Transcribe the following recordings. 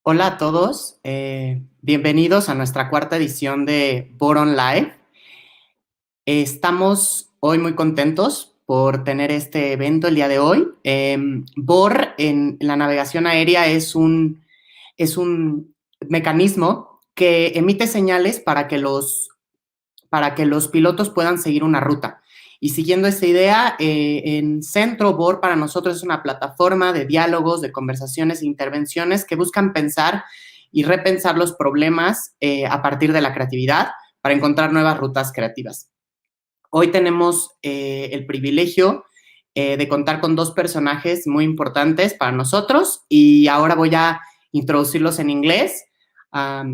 Hola a todos, bienvenidos a nuestra cuarta edición de VOR OnLive. Estamos hoy muy contentos por tener este evento el día de hoy. VOR en la navegación aérea es un mecanismo que emite señales para que los pilotos puedan seguir una ruta. Y siguiendo esta idea, en CENTRO, VOR para nosotros es una plataforma de diálogos, de conversaciones e intervenciones que buscan pensar y repensar los problemas a partir de la creatividad para encontrar nuevas rutas creativas. Hoy tenemos el privilegio de contar con dos personajes muy importantes para nosotros y ahora voy a introducirlos en inglés.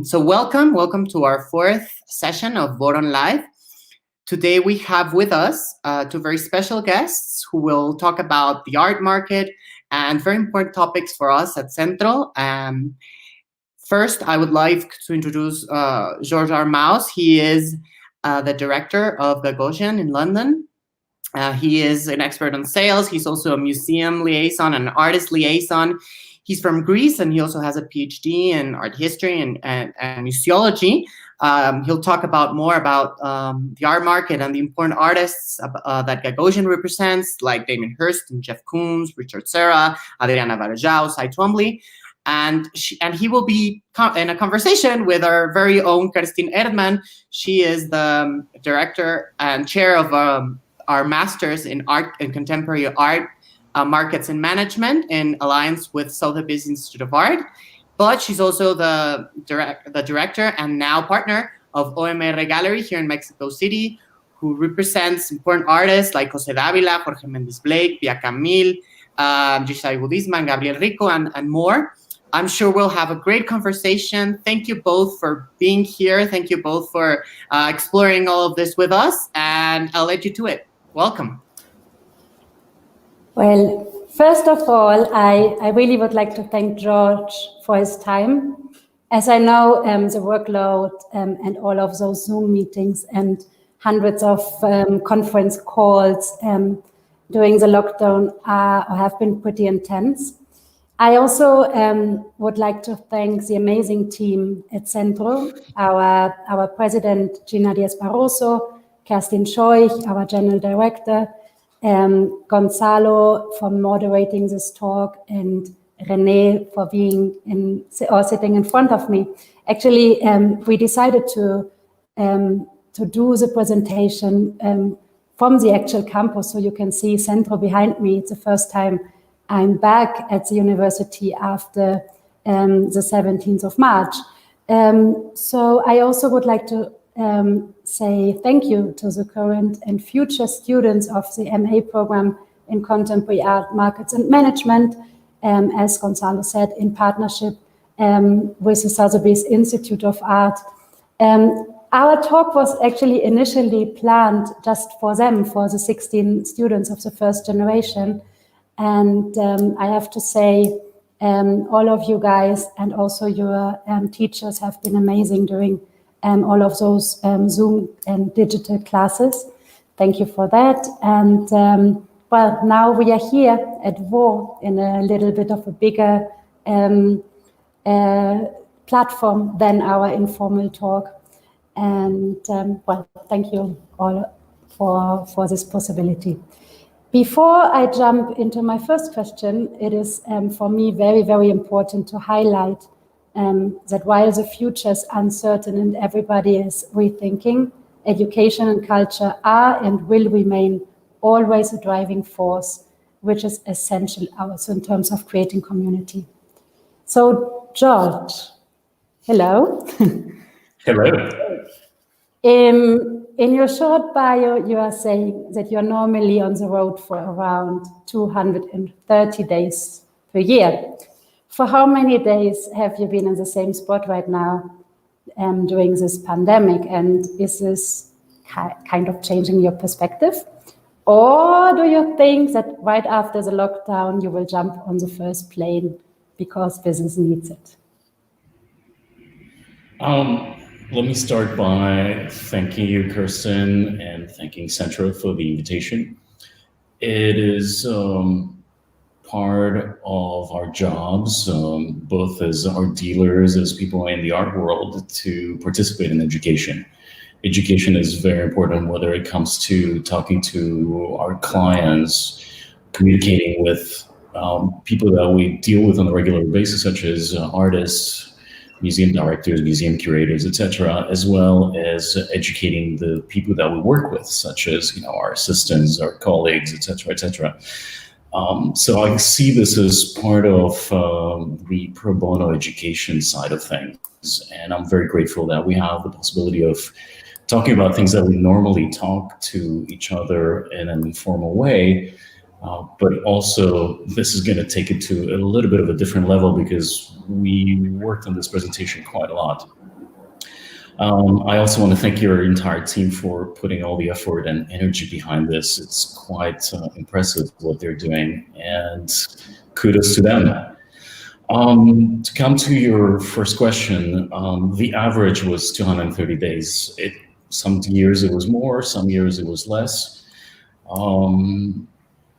So welcome to our fourth session of VOR OnLive. Today we have with us two very special guests who will talk about the art market and very important topics for us at CENTRO. First, I would like to introduce George Armaos. He is the director of Gagosian in London. He is an expert on sales. He's also a museum liaison and an artist liaison. He's from Greece, and he also has a PhD in art history and museology. He'll talk more about the art market and the important artists that Gagosian represents, like Damien Hirst and Jeff Koons, Richard Serra, Adriana Varejao, Cy Twombly. And he will be in a conversation with our very own Kerstin Erdmann. She is the director and chair of our Masters in Art and Contemporary Art Markets and Management in alliance with Sotheby's Institute of Art. But she's also the director and now partner of OMR Gallery here in Mexico City, who represents important artists like José Dávila, Jorge Méndez Blake, Pia Camil, Gisai Budisman, Gabriel Rico, and more. I'm sure we'll have a great conversation. Thank you both for being here. Thank you both for exploring all of this with us, and I'll let you to it. Welcome. Well, first of all, I really would like to thank George for his time. As I know, the workload and all of those Zoom meetings and hundreds of conference calls during the lockdown have been pretty intense. I also would like to thank the amazing team at CENTRO, our president, Gina Diaz-Barroso, Kerstin Scheuch, our general director, Gonzalo for moderating this talk, and René for being sitting in front of me. Actually, we decided to do the presentation from the actual campus, so you can see CENTRO behind me. It's the first time I'm back at the university after the 17th of March. So I also would like to say thank you to the current and future students of the MA program in Contemporary Art, Markets and Management, as Gonzalo said, in partnership with the Sotheby's Institute of Art. Our talk was actually initially planned just for them, for the 16 students of the first generation. And I have to say, all of you guys and also your teachers have been amazing during all of those Zoom and digital classes. Thank you for that. And well, now we are here at VOR in a little bit of a bigger platform than our informal talk. And well, thank you all for this possibility. Before I jump into my first question, it is for me very, very important to highlight that while the future is uncertain and everybody is rethinking, education and culture are and will remain always a driving force, which is essential also in terms of creating community. So, George, hello. Hello. In your short bio, you are saying that you're normally on the road for around 230 days per year. For how many days have you been in the same spot right now during this pandemic? And is this kind of changing your perspective? Or do you think that right after the lockdown, you will jump on the first plane because business needs it? Let me start by thanking you, Kerstin, and thanking CENTRO for the invitation. It is part of our jobs, both as art dealers, as people in the art world, to participate in education. Education is very important, whether it comes to talking to our clients, communicating with people that we deal with on a regular basis, such as artists, museum directors, museum curators, etc., as well as educating the people that we work with, such as our assistants, our colleagues, etc., etc. So I see this as part of the pro bono education side of things, and I'm very grateful that we have the possibility of talking about things that we normally talk to each other in an informal way. But also, this is going to take it to a little bit of a different level because we worked on this presentation quite a lot. I also want to thank your entire team for putting all the effort and energy behind this. It's quite impressive what they're doing, and kudos to them. To come to your first question, the average was 230 days. Some years it was more, some years it was less.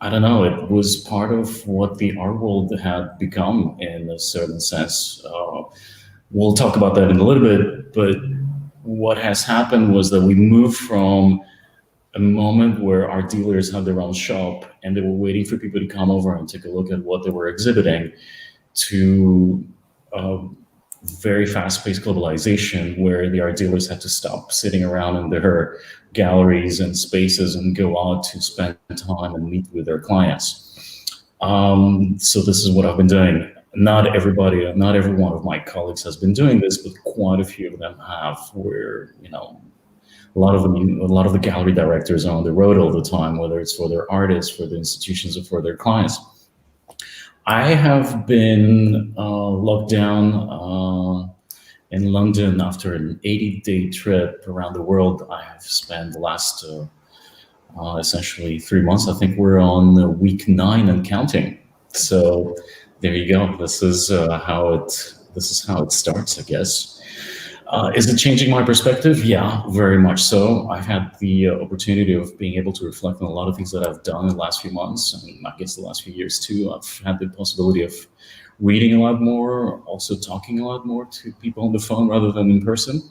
I don't know, it was part of what the art world had become in a certain sense. We'll talk about that in a little bit, but what has happened was that we moved from a moment where our dealers had their own shop and they were waiting for people to come over and take a look at what they were exhibiting, to very fast-paced globalization where the art dealers had to stop sitting around in their galleries and spaces and go out to spend time and meet with their clients. So this is what I've been doing. Not everybody, not every one of my colleagues has been doing this, but quite a few of them have, where a lot of the gallery directors are on the road all the time, whether it's for their artists, for the institutions, or for their clients. I have been locked down in London after an 80-day trip around the world. I have spent the last essentially 3 months. I think we're on week 9 and counting. So there you go. This is how it starts, I guess. Is it changing my perspective? Yeah, very much so. I've had the opportunity of being able to reflect on a lot of things that I've done in the last few months, and I guess the last few years too. I've had the possibility of reading a lot more, also talking a lot more to people on the phone rather than in person.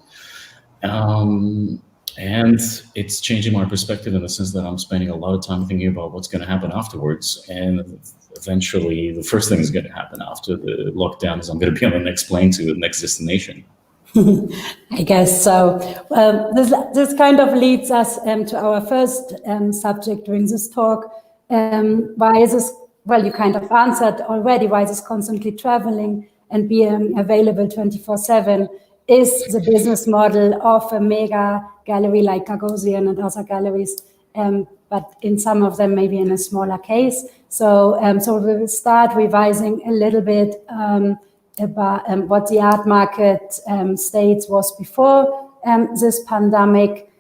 And it's changing my perspective in the sense that I'm spending a lot of time thinking about what's going to happen afterwards. And eventually, the first thing is going to happen after the lockdown is I'm going to be on the next plane to the next destination. I guess so. This kind of leads us to our first subject during this talk. Why is this? Well, you kind of answered already. Why is this constantly traveling and being available 24/7 is the business model of a mega gallery like Gagosian and other galleries, but in some of them maybe in a smaller case. So we will start revising a little bit about what the art market states was before this pandemic.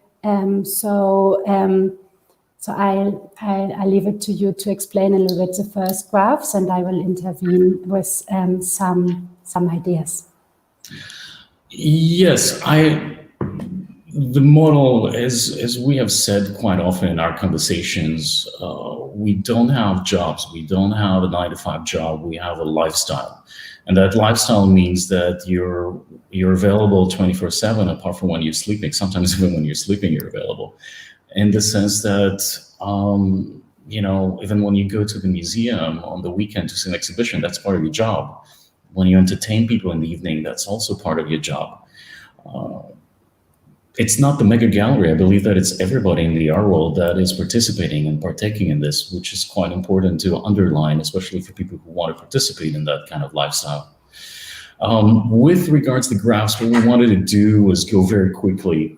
So I'll leave it to you to explain a little bit the first graphs, and I will intervene with some ideas. Yes, the model, as we have said quite often in our conversations, we don't have jobs. We don't have a 9-to-5 job. We have a lifestyle. And that lifestyle means that you're available 24/7, apart from when you're sleeping. Sometimes even when you're sleeping, you're available. In the sense that, even when you go to the museum on the weekend to see an exhibition, that's part of your job. When you entertain people in the evening, that's also part of your job. It's not the mega gallery. I believe that it's everybody in the art world that is participating and partaking in this, which is quite important to underline, especially for people who want to participate in that kind of lifestyle. With regards to graphs, what we wanted to do was go very quickly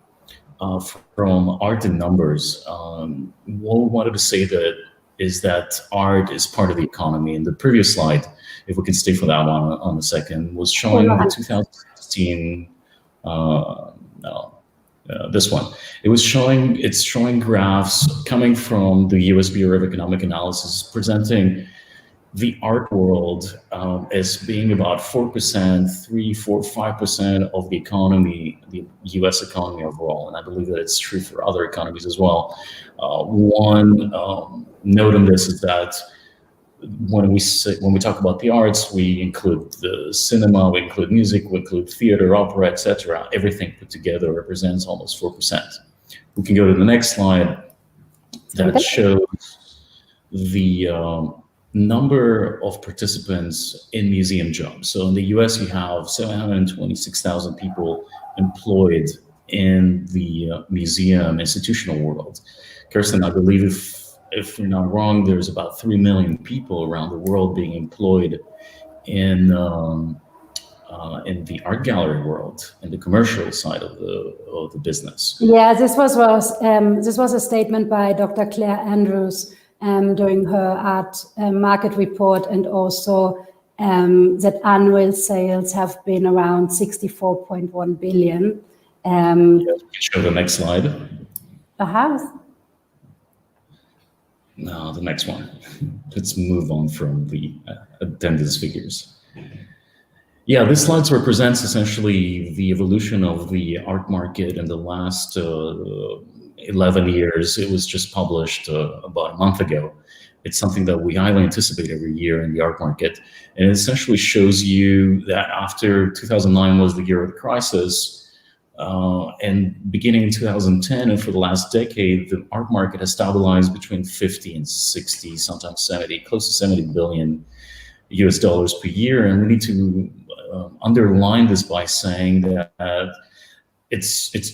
from art and numbers. What we wanted to say is that art is part of the economy. In the previous slide, if we can stay for that one on a second, was showing the 2016, this one. It's showing graphs coming from the US Bureau of Economic Analysis, presenting the art world as being about 4%, 3, 4, 5% of the economy, the US economy overall. And I believe that it's true for other economies as well. One note on this is that when we talk about the arts, we include the cinema, we include music, we include theater, opera, etc. Everything put together represents almost 4%. We can go to the next slide that shows the number of participants in museum jobs. So in the US, you have 726,000 people employed in the museum institutional world. Kerstin, I believe if we're not wrong, there's about 3 million people around the world being employed in the art gallery world, in the commercial side of the business. Yeah, this was a statement by Dr. Claire Andrews during her art market report, and also that annual sales have been around 64.1 billion. Yeah, you can show the next slide. No, the next one. Let's move on from the attendance figures. Yeah, this slide represents essentially the evolution of the art market in the last 11 years. It was just published about a month ago. It's something that we highly anticipate every year in the art market. And it essentially shows you that after 2009 was the year of the crisis, and beginning in 2010 and for the last decade, the art market has stabilized between 50 and 60, sometimes 70, close to 70 billion US dollars per year. And we need to underline this by saying that it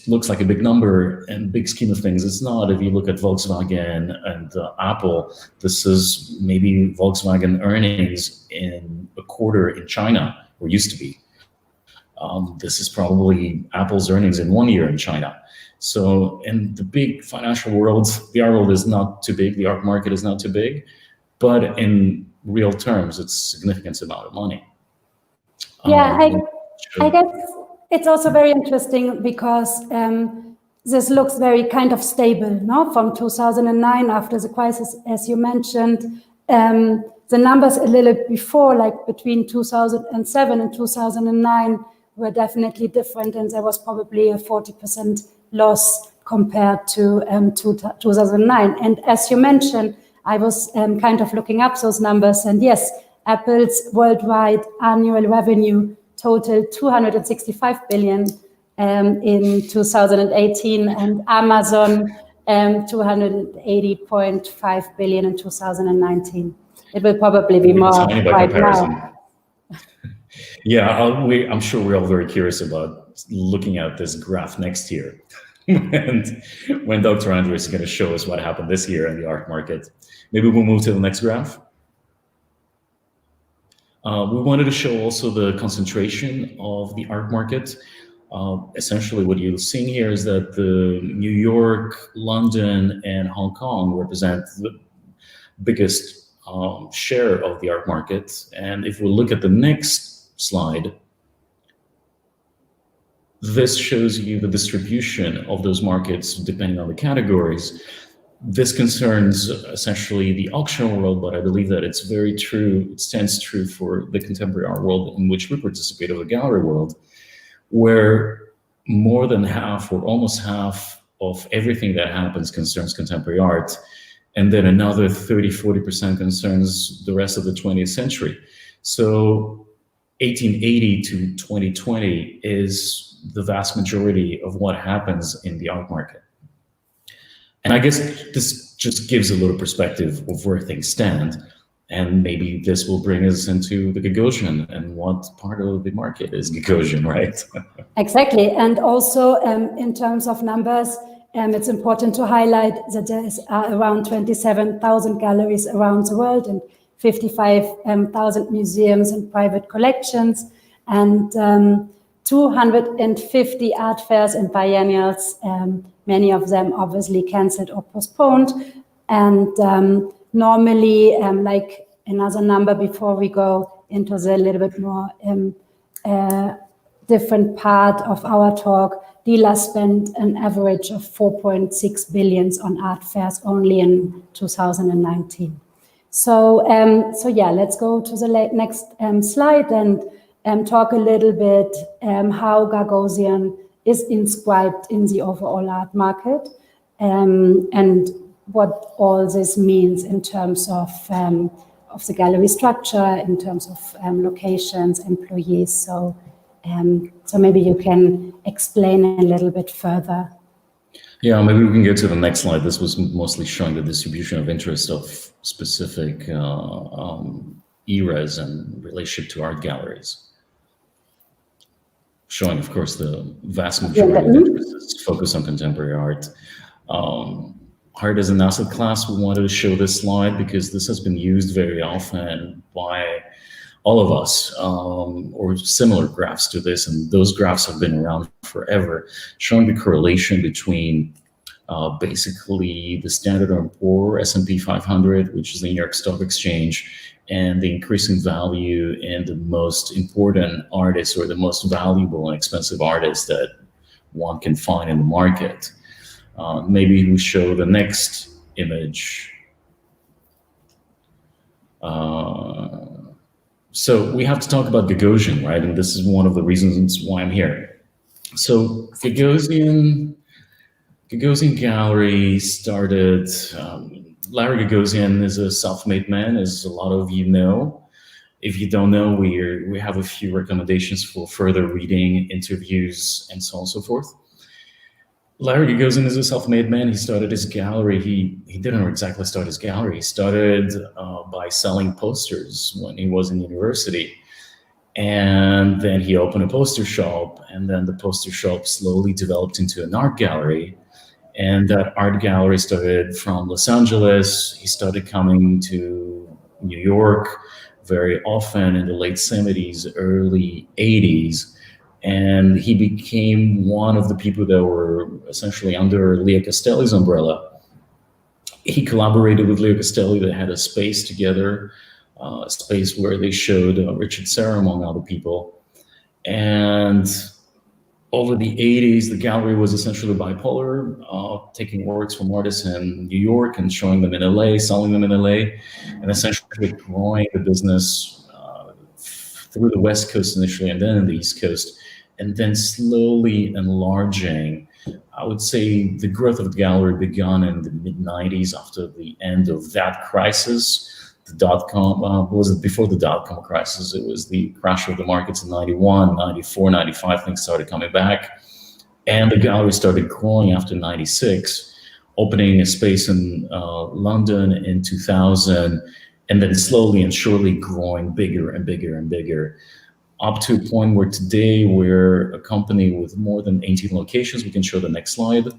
looks like a big number in big scheme of things. It's not. If you look at Volkswagen and Apple, this is maybe Volkswagen earnings in a quarter in China, or used to be. This is probably Apple's earnings in 1 year in China. So in the big financial world, the art world is not too big, the art market is not too big, but in real terms, it's a significant amount of money. Yeah, I guess it's also very interesting because this looks very kind of stable, no? From 2009, after the crisis, as you mentioned, the numbers a little before, like between 2007 and 2009, were definitely different, and there was probably a 40% loss compared to 2009. And as you mentioned, I was kind of looking up those numbers, and yes, Apple's worldwide annual revenue totaled 265 billion in 2018, and Amazon 280.5 billion in 2019. It will probably be more right now. Yeah, I'm sure we're all very curious about looking at this graph next year. And when Dr. Andrews is going to show us what happened this year in the art market. Maybe we'll move to the next graph. We wanted to show also the concentration of the art market. Essentially, what you're seeing here is that the New York, London, and Hong Kong represent the biggest share of the art market. And if we look at the next slide, this shows you the distribution of those markets depending on the categories. This concerns essentially the auction world, but I believe that it's very true, it stands true for the contemporary art world in which we participate, of the gallery world, where more than half or almost half of everything that happens concerns contemporary art. And then another 30–40% concerns the rest of the 20th century. So 1880 to 2020 is the vast majority of what happens in the art market. And I guess this just gives a little perspective of where things stand. And maybe this will bring us into the Gagosian and what part of the market is Gagosian, right? Exactly. And also in terms of numbers, it's important to highlight that there is around 27,000 galleries around the world and 55,000 museums and private collections, and 250 art fairs and biennials, many of them obviously cancelled or postponed. And normally, like another number before we go into the little bit more different part of our talk, dealers spent an average of 4.6 billion on art fairs only in 2019. So yeah, let's go to the next slide and talk a little bit how Gagosian is inscribed in the overall art market, and what all this means in terms of the gallery structure in terms of locations, employees. So maybe you can explain a little bit further. Yeah, maybe we can go to the next slide. This was mostly showing the distribution of interest of specific eras and relationship to art galleries. Showing, of course, the vast majority of interest is focused on contemporary art. Art as an asset class, we wanted to show this slide because this has been used very often by all of us, or similar graphs to this, and those graphs have been around forever, showing the correlation between basically the Standard & Poor's S&P 500, which is the New York Stock Exchange, and the increasing value in the most important artists or the most valuable and expensive artists that one can find in the market. Maybe we show the next image. So we have to talk about Gagosian, right? And this is one of the reasons why I'm here. So Gagosian Gallery started, Larry Gagosian is a self-made man, as a lot of you know. If you don't know, we have a few recommendations for further reading, interviews, and so on and so forth. Larry Gagosian is a self-made man. He started his gallery. He didn't exactly start his gallery. He started by selling posters when he was in university. And then he opened a poster shop, and then the poster shop slowly developed into an art gallery. And that art gallery started from Los Angeles. He started coming to New York very often in the late 70s, early 80s. And he became one of the people that were essentially under Leo Castelli's umbrella. He collaborated with Leo Castelli. They had a space together, a space where they showed Richard Serra, among other people. And over the 80s, the gallery was essentially bipolar, taking works from artists in New York and showing them in LA, selling them in LA, and essentially growing the business through the West Coast initially and then in the East Coast, and then slowly enlarging. I would say the growth of the gallery began in the mid-90s after the end of that crisis. The dot-com, was it before the dot-com crisis? It was the crash of the markets in 91, 94, 95, things started coming back. And the gallery started growing after 96, opening a space in London in 2000, and then slowly and surely growing bigger and bigger and bigger, up to a point where today we're a company with more than 18 locations. We can show the next slide. We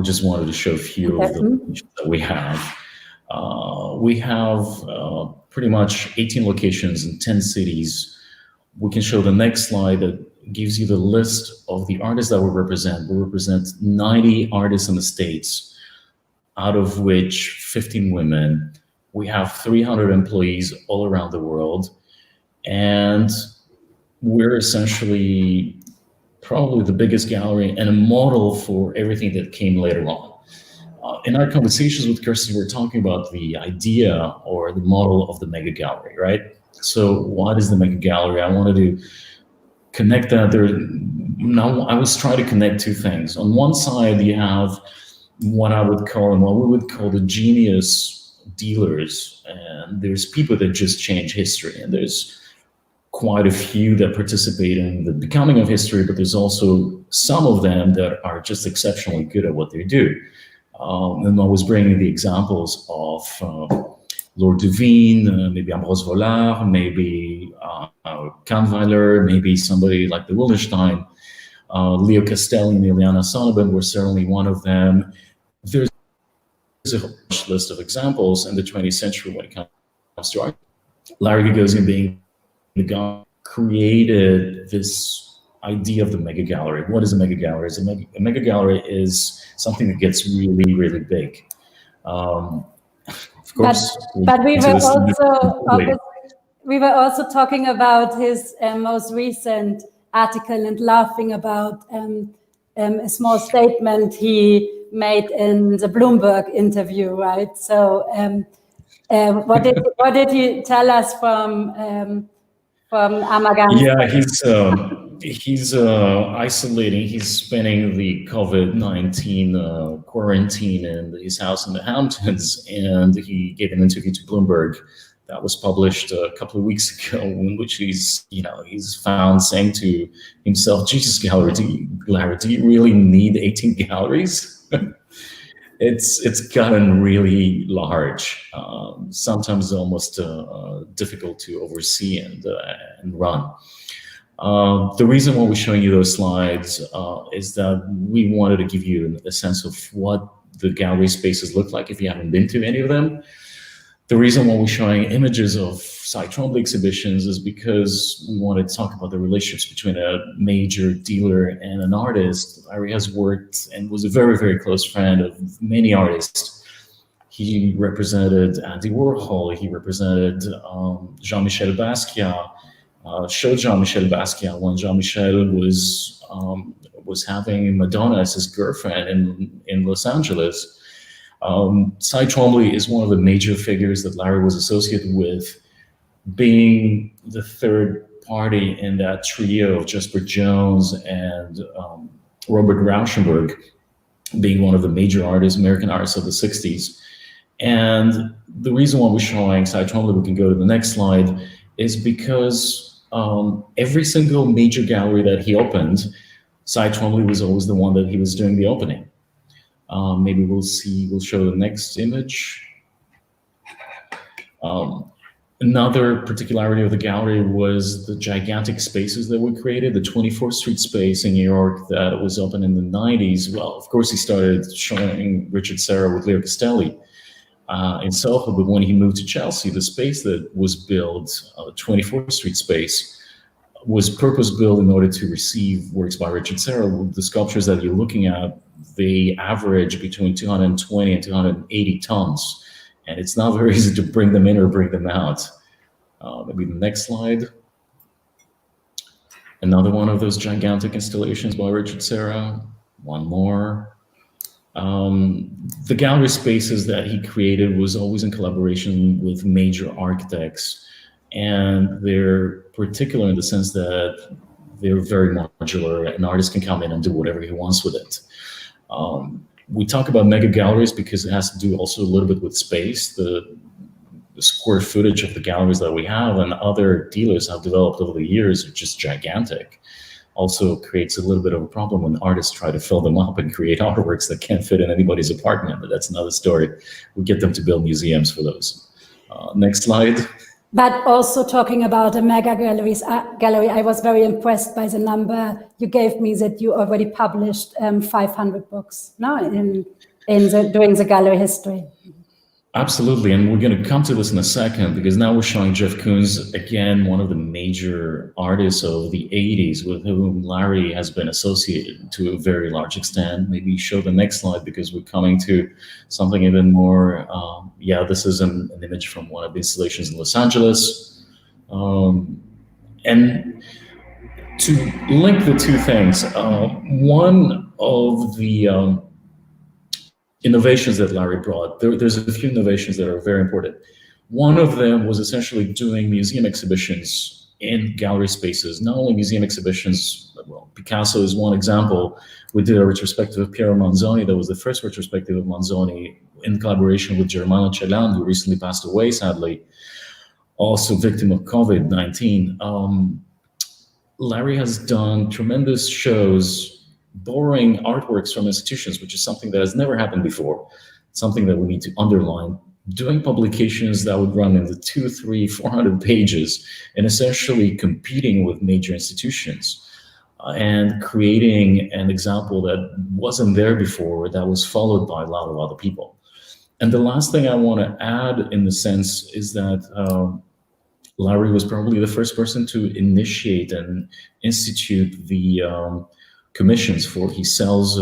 just wanted to show a few of the locations that we have. We have pretty much 18 locations in 10 cities. We can show the next slide that gives you the list of the artists that we represent. We represent 90 artists in the States, out of which 15 women. We have 300 employees all around the world. And we're essentially probably the biggest gallery and a model for everything that came later on. In our conversations with Kerstin, we're talking about the idea or the model of the mega gallery, right? So what is the mega gallery? I wanted to connect that there. Now I was trying to connect two things. On one side, you have what I would call and what we would call the genius dealers. And there's people that just change history. And there's quite a few that participate in the becoming of history, but there's also some of them that are just exceptionally good at what they do. And I was bringing the examples of Lord Duveen, maybe Armaos Vollard, maybe Kahnweiler, maybe somebody like the Wildenstein, Leo Castelli and Ileana Sonnabend were certainly one of them. There's a whole list of examples in the 20th century when it comes to art. Larry Gagosian being the guy who created this idea of the mega gallery. What is a mega gallery? A mega gallery is something that gets really, really big. Of course, but we were also talking about his most recent article and laughing about a small statement he made in the Bloomberg interview, right? So, what did he tell us from Amagan? Yeah, He's isolating. He's spending the COVID-19 quarantine in his house in the Hamptons, and he gave an interview to Bloomberg that was published a couple of weeks ago, in which he's found saying to himself, "Jesus, Larry, do you really need 18 galleries?" It's gotten really large. Sometimes almost difficult to oversee and run. The reason why we're showing you those slides is that we wanted to give you a sense of what the gallery spaces look like if you haven't been to any of them. The reason why we're showing images of Cy Twombly exhibitions is because we wanted to talk about the relationships between a major dealer and an artist. Larry has worked and was a very, very close friend of many artists. He represented Andy Warhol, he represented Jean-Michel Basquiat, showed Jean-Michel Basquiat when Jean-Michel was having Madonna as his girlfriend in Los Angeles. Cy Twombly is one of the major figures that Larry was associated with, being the third party in that trio of Jasper Jones and Robert Rauschenberg, being one of the major artists, American artists of the 60s. And the reason why we're showing Cy Twombly, we can go to the next slide, is because every single major gallery that he opened, Cy Twombly was always the one that he was doing the opening. Maybe we'll show the next image. Another particularity of the gallery was the gigantic spaces that were created. The 24th Street space in New York that was open in the 90s. Well, of course, he started showing Richard Serra with Leo Castelli in Soho, but when he moved to Chelsea, the space that was built, 24th Street space, was purpose-built in order to receive works by Richard Serra. The sculptures that you're looking at, they average between 220 and 280 tons. And it's not very easy to bring them in or bring them out. Maybe the next slide. Another one of those gigantic installations by Richard Serra. One more. The gallery spaces that he created was always in collaboration with major architects. And they're particular in the sense that they're very modular. An artist can come in and do whatever he wants with it. We talk about mega galleries because it has to do also a little bit with space. The square footage of the galleries that we have and other dealers have developed over the years are just gigantic. Also creates a little bit of a problem when artists try to fill them up and create artworks that can't fit in anybody's apartment, but that's another story. We get them to build museums for those. Next slide. But also talking about the mega gallery, I was very impressed by the number you gave me that you already published 500 books during the gallery history. Absolutely, and we're going to come to this in a second because now we're showing Jeff Koons, again, one of the major artists of the 80s with whom Larry has been associated to a very large extent. Maybe show the next slide because we're coming to something even more, this is an image from one of the installations in Los Angeles. And to link the two things, one of the innovations that Larry brought, there's a few innovations that are very important. One of them was essentially doing museum exhibitions in gallery spaces, not only museum exhibitions, well, Picasso is one example. We did a retrospective of Piero Manzoni. That was the first retrospective of Manzoni in collaboration with Germano Celan, who recently passed away, sadly, also victim of COVID-19. Larry has done tremendous shows borrowing artworks from institutions, which is something that has never happened before, something that we need to underline, doing publications that would run in the 200, 300, 400 pages and essentially competing with major institutions and creating an example that wasn't there before, that was followed by a lot of other people. And the last thing I want to add in the sense is that Larry was probably the first person to initiate and institute the commissions for his sales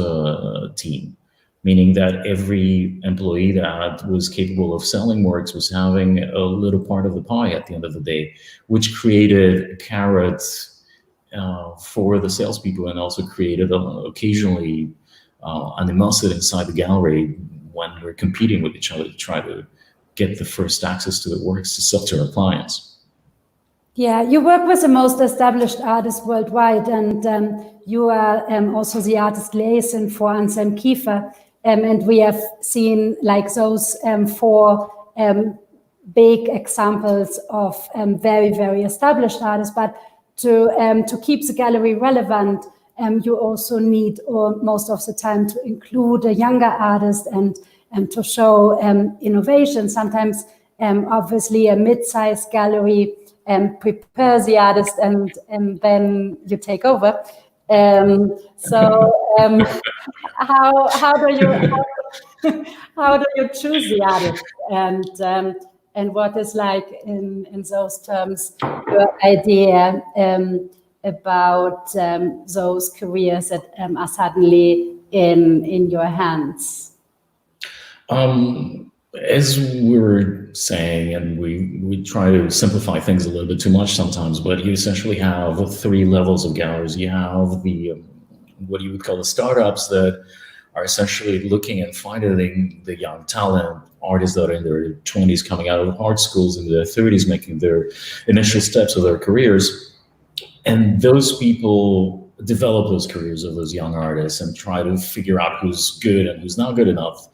team, meaning that every employee that was capable of selling works was having a little part of the pie at the end of the day, which created a carrot for the salespeople and also created occasionally animosity inside the gallery when we're competing with each other to try to get the first access to the works to sell to our clients. Yeah, you work with the most established artists worldwide, and you are also the artist liaison for Anselm Kiefer, and we have seen like those 4 big examples of very, very established artists. But to keep the gallery relevant, you also need, or most of the time, to include a younger artist and to show innovation. Sometimes, obviously, a mid-sized gallery prepare the artist and then you take over. How do you choose the artist, and what is, like, in those terms, your idea about those careers that are suddenly in your hands? As we were saying, and we try to simplify things a little bit too much sometimes, but you essentially have 3 levels of galleries. You have the what you would call the startups that are essentially looking and finding the young talent, artists that are in their 20s coming out of art schools, in their 30s making their initial steps of their careers. And those people develop those careers of those young artists and try to figure out who's good and who's not good enough.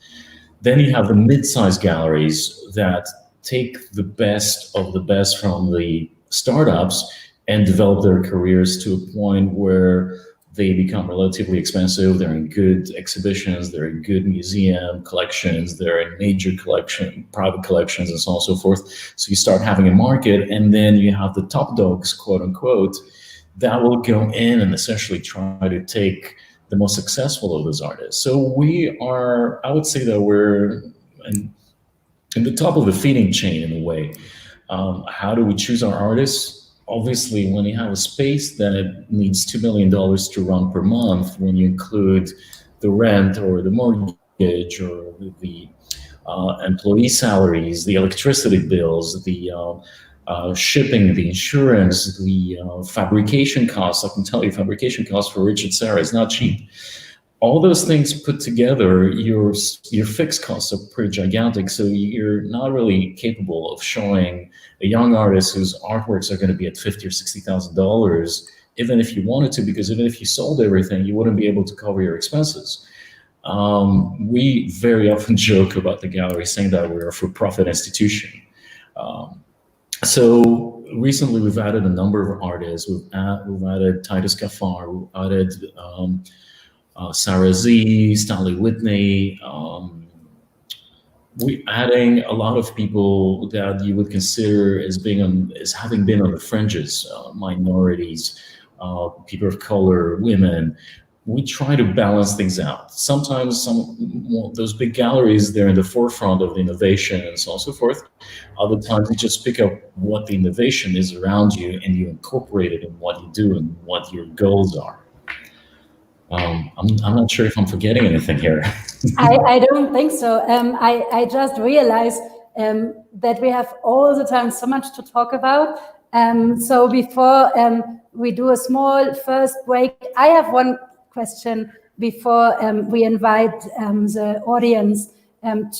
Then you have the mid-sized galleries that take the best of the best from the startups and develop their careers to a point where they become relatively expensive. They're in good exhibitions, they're in good museum collections, they're in major private collections, and so on and so forth. So you start having a market, and then you have the top dogs, quote unquote, that will go in and essentially try to take the most successful of those artists. So we are, I would say that we're in the top of the feeding chain in a way. How do we choose our artists? Obviously, when you have a space that needs $2 million to run per month, when you include the rent or the mortgage or the employee salaries, the electricity bills, the shipping, the insurance, the fabrication costs. I can tell you, fabrication costs for Richard Serra is not cheap. All those things put together, your fixed costs are pretty gigantic. So you're not really capable of showing a young artist whose artworks are going to be at $50,000 or $60,000, even if you wanted to, because even if you sold everything, you wouldn't be able to cover your expenses. We very often joke about the gallery saying that we're a for-profit institution. So recently we've added a number of artists. We've added Titus Kaffar, we've added Sarah Z, Stanley Whitney. We're adding a lot of people that you would consider as having been on the fringes, minorities, people of color, women. We try to balance things out. Sometimes those big galleries, they're in the forefront of the innovation and so on and so forth. Other times you just pick up what the innovation is around you and you incorporate it in what you do and what your goals are. I'm not sure if I'm forgetting anything here. I don't think so. I just realized that we have all the time so much to talk about. So before we do a small first break, I have one question before we invite the audience and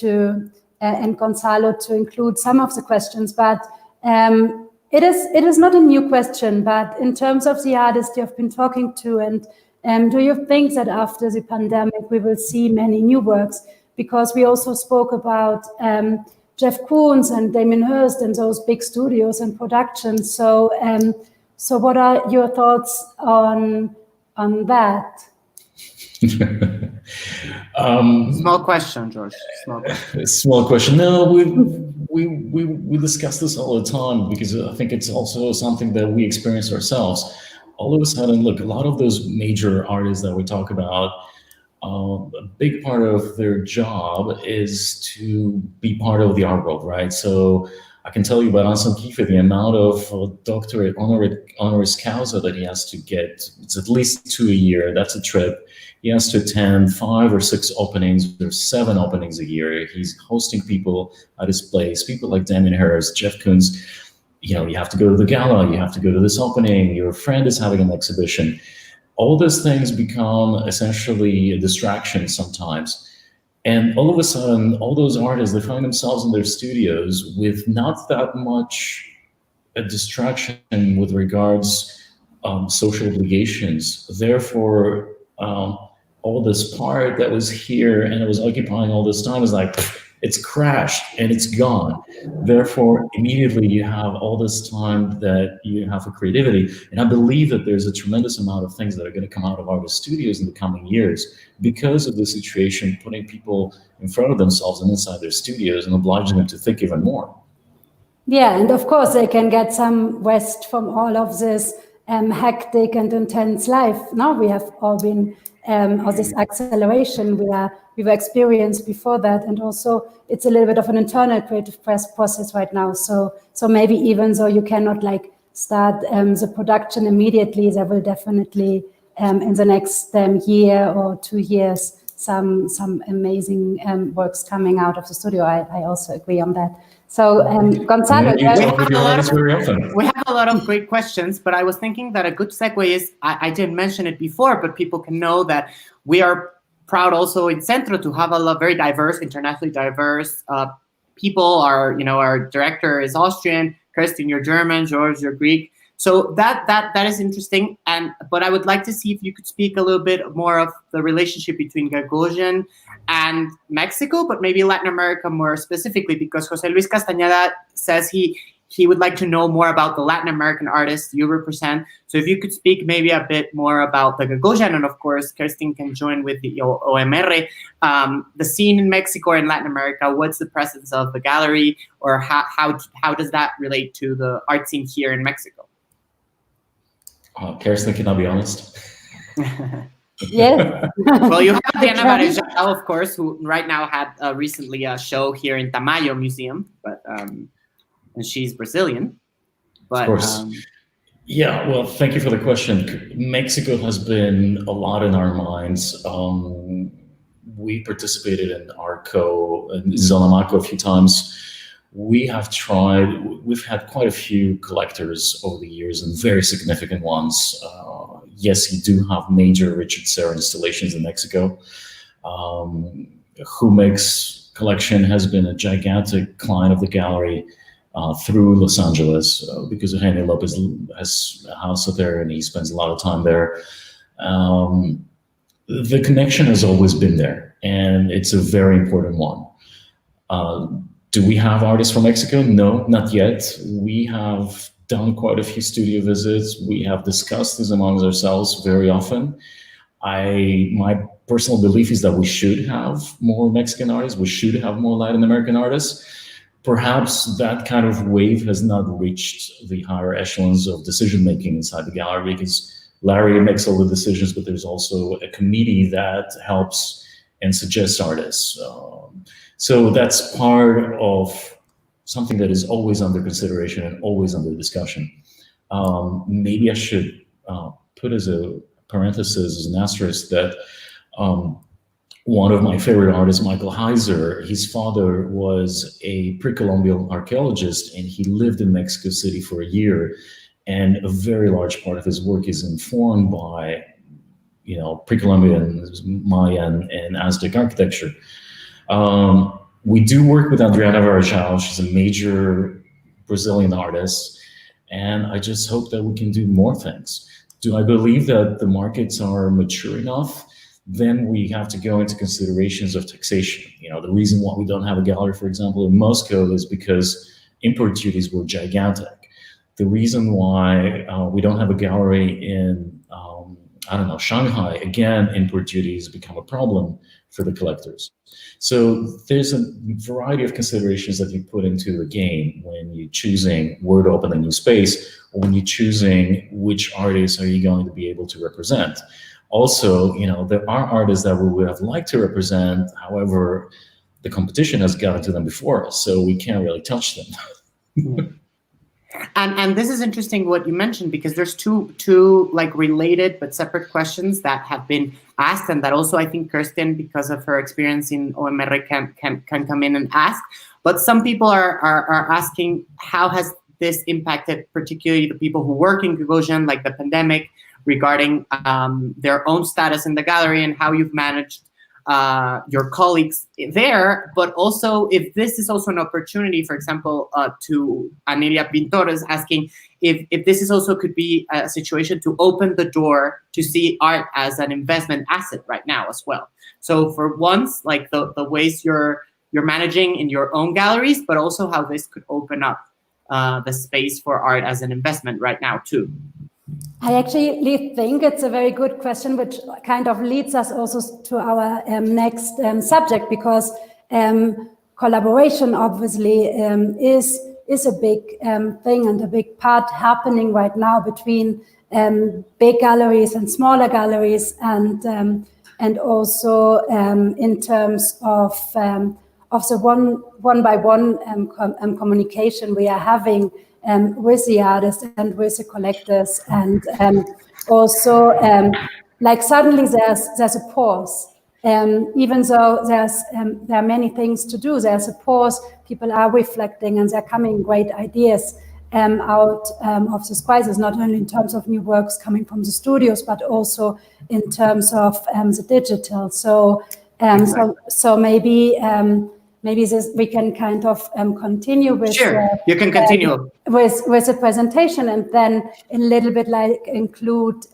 Gonzalo to include some of the questions. But it is not a new question, but in terms of the artists you've been talking to, and do you think that after the pandemic we will see many new works? Because we also spoke about Jeff Koons and Damien Hirst and those big studios and productions. So what are your thoughts on that? Small question, George. Small question. No, we discuss this all the time because I think it's also something that we experience ourselves. All of a sudden, look, a lot of those major artists that we talk about, a big part of their job is to be part of the art world, right? So I can tell you about Anselm Kiefer, the amount of doctorate honoris causa that he has to get. It's at least 2 a year. That's a trip. He has to attend 5 or 6 openings. There's 7 openings a year. He's hosting people at his place, people like Damien Hirst, Jeff Koons. You know, you have to go to the gala, you have to go to this opening, your friend is having an exhibition. All those things become essentially a distraction sometimes. And all of a sudden, all those artists, they find themselves in their studios with not that much a distraction with regards social obligations. Therefore, all this part that was here and it was occupying all this time is like, it's crashed and it's gone. Therefore, immediately you have all this time that you have for creativity. And I believe that there's a tremendous amount of things that are going to come out of artist studios in the coming years because of the situation, putting people in front of themselves and inside their studios and obliging them to think even more. Yeah, and of course they can get some rest from all of this hectic and intense life. Now we have all been, or this acceleration we were experienced before that, and also it's a little bit of an internal creative process right now. So maybe even though you cannot like start the production immediately, there will definitely in the next year or 2 years some amazing works coming out of the studio. I also agree on that. So Gonzalo, we have a lot of great questions, but I was thinking that a good segue is, I didn't mention it before, but people can know that we are proud also in Centro to have a very diverse, internationally diverse people. Our director is Austrian, Kerstin, you're German, George, you're Greek. So that is interesting. But I would like to see if you could speak a little bit more of the relationship between Gagosian and Mexico, but maybe Latin America more specifically, because Jose Luis Castañeda says he would like to know more about the Latin American artists you represent. So if you could speak maybe a bit more about the Gagosian, and of course, Kerstin can join with the OMR, the scene in Mexico and Latin America, what's the presence of the gallery, or how does that relate to the art scene here in Mexico? Kerstin, can I be honest? Yes. Well, you have Diana Varejao, of course, who right now had recently a show here in Tamayo Museum, but and she's Brazilian. But, of course. Yeah, well, thank you for the question. Mexico has been a lot in our minds. We participated in ARCO and Zalamaco a few times. We've had quite a few collectors over the years and very significant ones. Yes, you do have major Richard Serra installations in Mexico. Humeg's collection has been a gigantic client of the gallery through Los Angeles because Eugenio Lopez has a house there and he spends a lot of time there. The connection has always been there, and it's a very important one. Do we have artists from Mexico? No, not yet. We have done quite a few studio visits. We have discussed this amongst ourselves very often. My personal belief is that we should have more Mexican artists. We should have more Latin American artists. Perhaps that kind of wave has not reached the higher echelons of decision-making inside the gallery, because Larry makes all the decisions, but there's also a committee that helps and suggests artists. So that's part of something that is always under consideration and always under discussion. Maybe I should put as a parenthesis, as an asterisk, that one of my favorite artists, Michael Heiser, his father was a pre-Columbian archaeologist, and he lived in Mexico City for a year. And a very large part of his work is informed by, pre-Columbian, Mayan, and Aztec architecture. We do work with Adriana Varejao. She's a major Brazilian artist, and I just hope that we can do more things. Do I believe that the markets are mature enough? Then we have to go into considerations of taxation. The reason why we don't have a gallery, for example, in Moscow is because import duties were gigantic. The reason why we don't have a gallery in, Shanghai, again, import duties become a problem for the collectors. So there's a variety of considerations that you put into the game when you're choosing where to open a new space, or when you're choosing which artists are you going to be able to represent. Also, there are artists that we would have liked to represent, however, the competition has gotten to them before us, so we can't really touch them. And this is interesting what you mentioned, because there's two like related but separate questions that have been asked, and that also I think Kerstin, because of her experience in OMR, can come in and ask. But some people are asking, how has this impacted particularly the people who work in Gagosian, like the pandemic, regarding their own status in the gallery, and how you've managed your colleagues there, but also if this is also an opportunity, for example, to Anelia Pintores asking if this is also could be a situation to open the door to see art as an investment asset right now as well. So for once, like the ways you're managing in your own galleries, but also how this could open up the space for art as an investment right now too. I actually think it's a very good question, which kind of leads us also to our next subject, because collaboration obviously is a big thing and a big part happening right now between big galleries and smaller galleries, and also in terms of the one-by-one communication we are having with the artists and with the collectors, and also like suddenly there's a pause, even though there are many things to do. There's a pause. People are reflecting, and they're coming great ideas out of this crisis, not only in terms of new works coming from the studios, but also in terms of the digital. So so maybe this we can kind of continue with. Sure, you can continue with the presentation, and then a little bit like include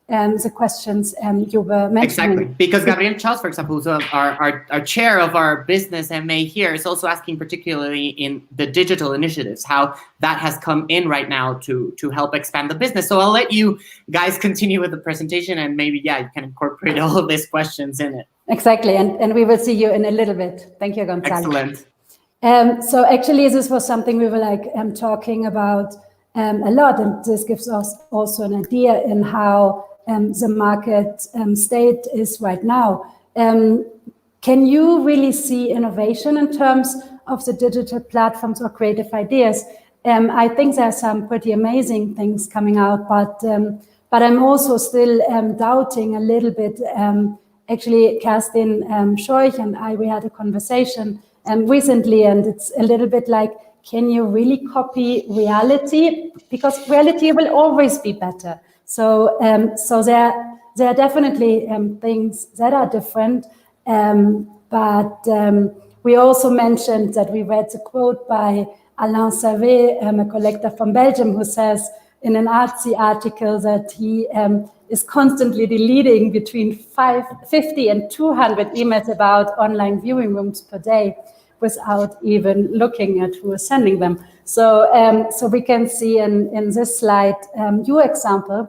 the questions you were mentioning. Exactly, because Gabriel Charles, for example, who's our chair of our business MA here, is also asking particularly in the digital initiatives, how that has come in right now to help expand the business. So I'll let you guys continue with the presentation, and maybe, yeah, you can incorporate all of these questions in it. Exactly, and we will see you in a little bit. Thank you, Gonzalo. Excellent. So actually, this was something we were like talking about a lot, and this gives us also an idea in how the market state is right now. Can you really see innovation in terms of the digital platforms or creative ideas? I think there are some pretty amazing things coming out, but I'm also still doubting a little bit. Actually, Kerstin Scheuch and I, we had a conversation recently, and it's a little bit like, can you really copy reality? Because reality will always be better. So there are definitely things that are different, but we also mentioned that we read the quote by Alain Servet, a collector from Belgium, who says in an artsy article that he is constantly deleting between 50 and 200 emails about online viewing rooms per day without even looking at who is sending them. So we can see in this slide your example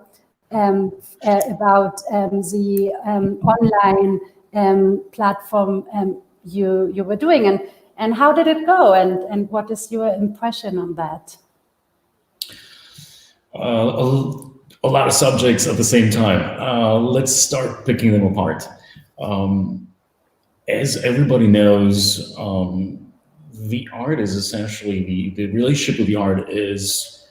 about the online platform you were doing, and how did it go, and what is your impression on that? A lot of subjects at the same time. Let's start picking them apart. As everybody knows, the art is essentially, the relationship with the art is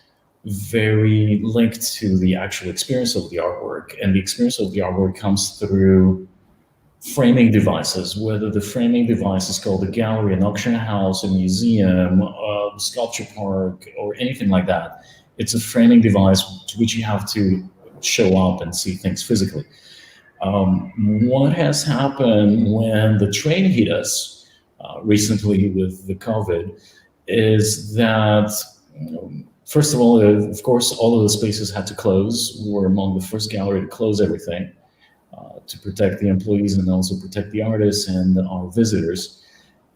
very linked to the actual experience of the artwork. And the experience of the artwork comes through framing devices, whether the framing device is called a gallery, an auction house, a museum, a sculpture park, or anything like that. It's a framing device to which you have to show up and see things physically. What has happened when the train hit us recently with the COVID is that, first of all, of course, all of the spaces had to close. We were among the first gallery to close everything to protect the employees and also protect the artists and our visitors.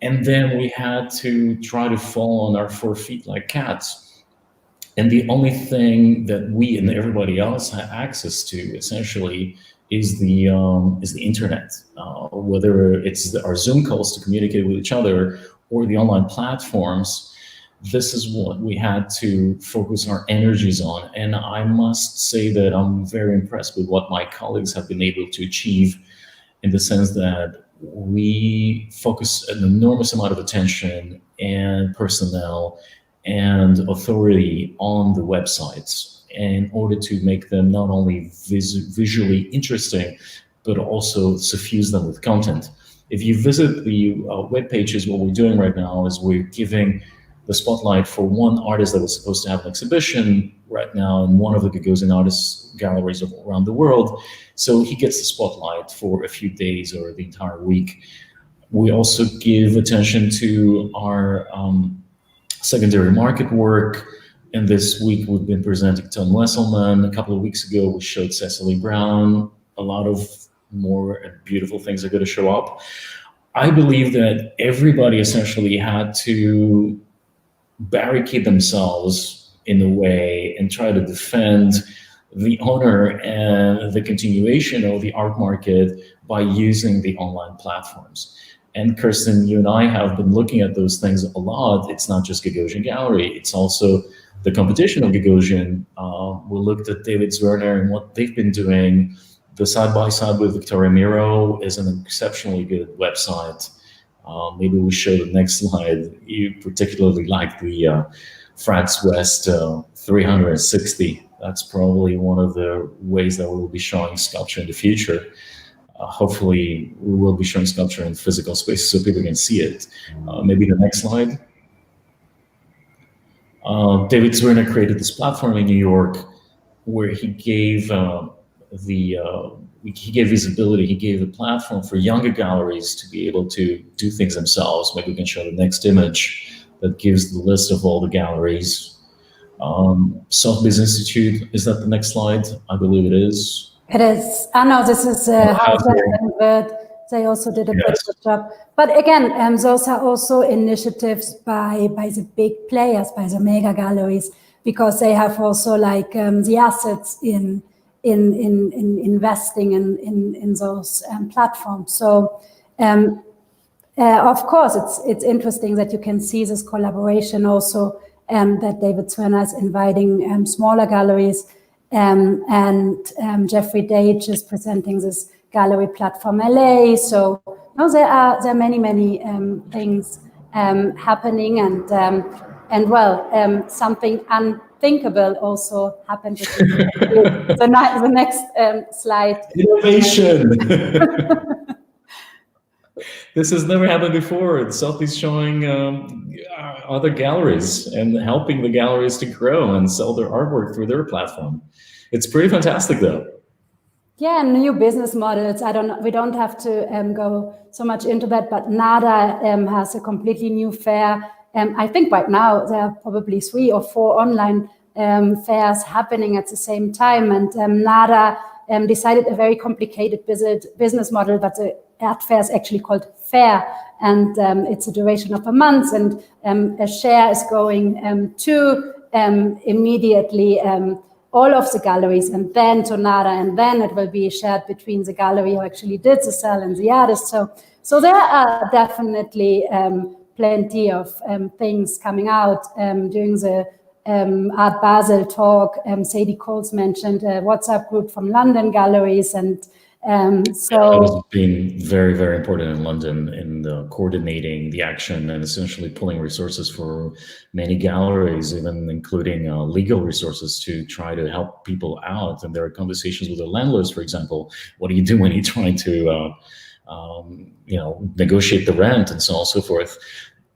And then we had to try to fall on our 4 feet like cats. And the only thing that we and everybody else had access to, essentially, is the internet. Whether it's our Zoom calls to communicate with each other or the online platforms, this is what we had to focus our energies on. And I must say that I'm very impressed with what my colleagues have been able to achieve, in the sense that we focus an enormous amount of attention and personnel and authority on the websites in order to make them not only visually interesting, but also suffuse them with content. If you visit the web pages, what we're doing right now is we're giving the spotlight for one artist that was supposed to have an exhibition right now in one of the Gagosian artists galleries around the world. So he gets the spotlight for a few days or the entire week. We also give attention to our secondary market work. And this week we've been presenting Tom Wesselman. A couple of weeks ago we showed Cecily Brown. A lot of more beautiful things are going to show up. I believe that everybody essentially had to barricade themselves in a way and try to defend the owner and the continuation of the art market by using the online platforms. And Kerstin, you and I have been looking at those things a lot. It's not just Gagosian Gallery, it's also the competition of Gagosian. We looked at David Zwirner and what they've been doing. The side-by-side with Victoria Miro is an exceptionally good website. Maybe we show the next slide. You particularly like the France West 360. That's probably one of the ways that we will be showing sculpture in the future. Hopefully, we will be showing sculpture in physical space so people can see it. Maybe the next slide. David Zwirner created this platform in New York where he gave visibility, he gave a platform for younger galleries to be able to do things themselves. Maybe we can show the next image that gives the list of all the galleries. Sotheby's Institute, is that the next slide? I believe it is. It is. No, this is they also did a pretty good job. But again, those are also initiatives by the big players, by the mega galleries, because they have also like the assets in investing in those platforms. So of course it's interesting that you can see this collaboration also, that David Zwirner is inviting smaller galleries, and Jeffrey Dage is presenting this gallery platform LA. So there are many things happening, and well, something unthinkable also happened. The next slide. Innovation. This has never happened before. Sotheby's showing other galleries and helping the galleries to grow and sell their artwork through their platform. It's pretty fantastic, though. Yeah, new business models. We don't have to go so much into that, but NADA has a completely new fair. I think right now there are probably 3 or 4 online fairs happening at the same time, and NADA decided a very complicated business model, but the art fair is actually called fair, and it's a duration of a month, and a share is going to immediately all of the galleries, and then to NADA, and then it will be shared between the gallery who actually did the sale and the artist. So there are definitely plenty of things coming out. During the Art Basel talk, Sadie Coles mentioned a WhatsApp group from London galleries, and so it has been very, very important in London in coordinating the action and essentially pulling resources for many galleries, even including legal resources to try to help people out. And there are conversations with the landlords, for example. What do you do when you're trying to negotiate the rent and so on and so forth?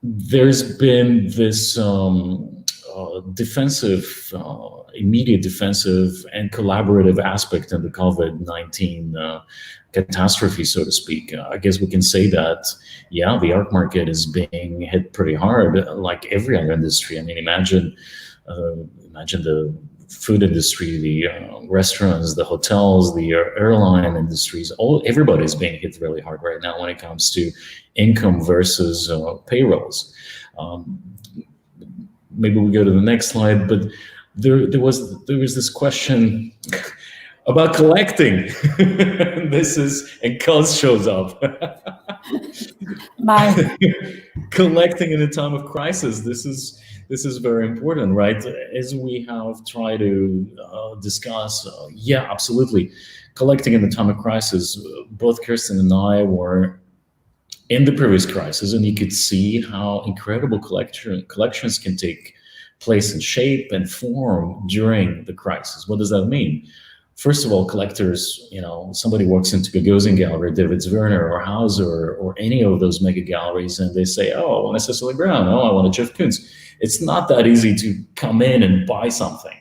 There's been this immediate defensive and collaborative aspect in the COVID-19 catastrophe, so to speak. I guess we can say that, yeah, the art market is being hit pretty hard, like every other industry. I mean, imagine the food industry, the restaurants, the hotels, the airline industries. Everybody's being hit really hard right now when it comes to income versus payrolls. Maybe we go to the next slide, but there was this question about collecting. And Cuz shows up. Collecting in a time of crisis. This is very important, right? As we have tried to discuss, yeah, absolutely. Collecting in the time of crisis, both Kerstin and I were in the previous crisis, and you could see how incredible collections can take place and shape and form during the crisis. What does that mean? First of all, collectors, somebody walks into Gagosian Gallery, David Werner or Hauser or any of those mega galleries, and they say, oh, I want a Cecily Brown, oh, I want a Jeff Koons. It's not that easy to come in and buy something.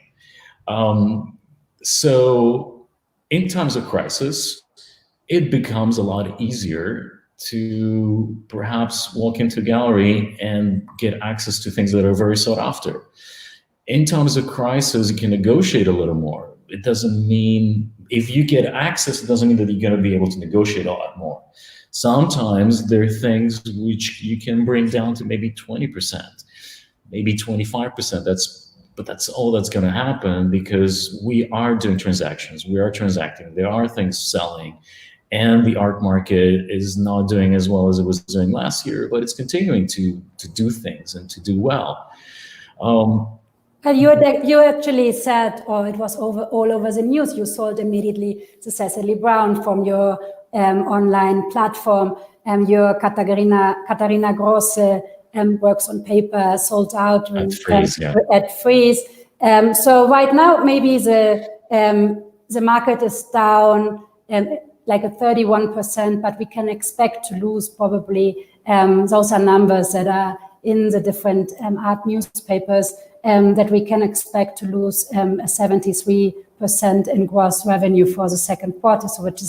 So in times of crisis, it becomes a lot easier to perhaps walk into a gallery and get access to things that are very sought after. In times of crisis, you can negotiate a little more. It doesn't mean, if you get access, it doesn't mean that you're going to be able to negotiate a lot more. Sometimes there are things which you can bring down to maybe 20%, maybe 25%. But that's all that's going to happen because we are doing transactions. We are transacting. There are things selling. And the art market is not doing as well as it was doing last year, but it's continuing to do things and to do well. You actually said, or it was all over the news, you sold immediately to Cecily Brown from your online platform. Your Katharina Grosse works on paper, sold out at Frieze. So right now, maybe the market is down like a 31%, but we can expect to lose probably, those are numbers that are in the different art newspapers, that we can expect to lose a 73% in gross revenue for the second quarter, so which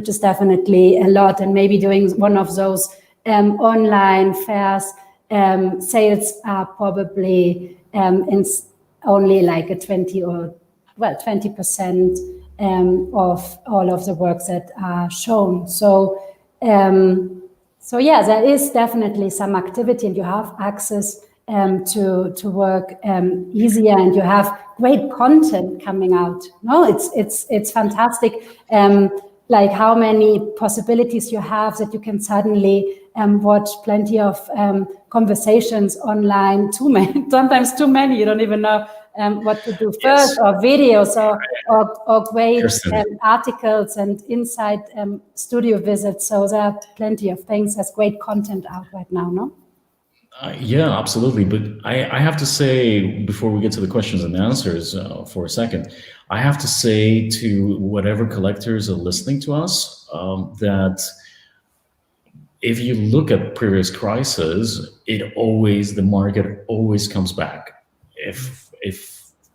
is definitely a lot. And maybe doing one of those online fairs, sales are probably only like a 20% of all of the works that are shown. So yeah, there is definitely some activity, and you have access to work easier, and you have great content coming out. No, it's fantastic. Like how many possibilities you have that you can suddenly watch plenty of conversations online, sometimes too many, you don't even know what to do first, or videos or great articles and inside studio visits. So there are plenty of things. There's great content out right now, no? Yeah, absolutely. But I have to say, before we get to the questions and answers for a second, I have to say to whatever collectors are listening to us, that if you look at previous crises, the market always comes back. If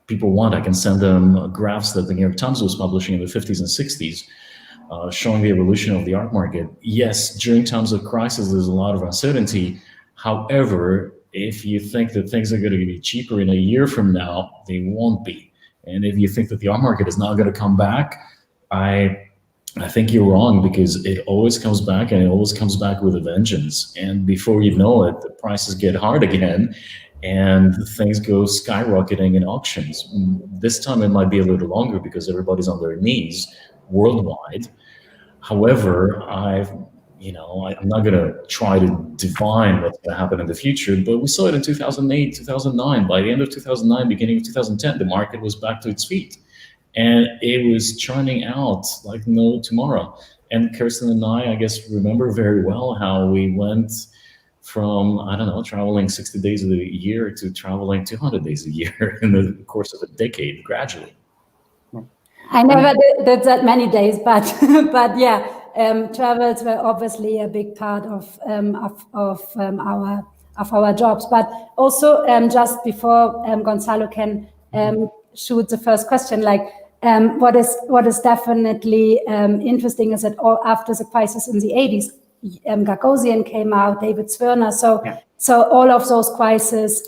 people want, I can send them graphs that the New York Times was publishing in the 50s and 60s, showing the evolution of the art market. Yes, during times of crisis, there's a lot of uncertainty. However, if you think that things are going to be cheaper in a year from now, they won't be. And if you think that the art market is not going to come back, I think you're wrong, because it always comes back, and it always comes back with a vengeance. And before you know it, the prices get hard again, and things go skyrocketing in auctions. This time it might be a little longer because everybody's on their knees worldwide. However, I'm not going to try to divine what's going to happen in the future, but we saw it in 2008, 2009. By the end of 2009, beginning of 2010, the market was back to its feet. And it was churning out like no tomorrow. And Kerstin and I guess, remember very well how we went from, traveling 60 days of the year to traveling 200 days a year in the course of a decade, gradually. I never did that many days, but yeah, travels were obviously a big part of our jobs. But also, just before Gonzalo can shoot the first question, what is definitely interesting is that after the crisis in the 80s, Gagosian came out, David Werner. So all of those crises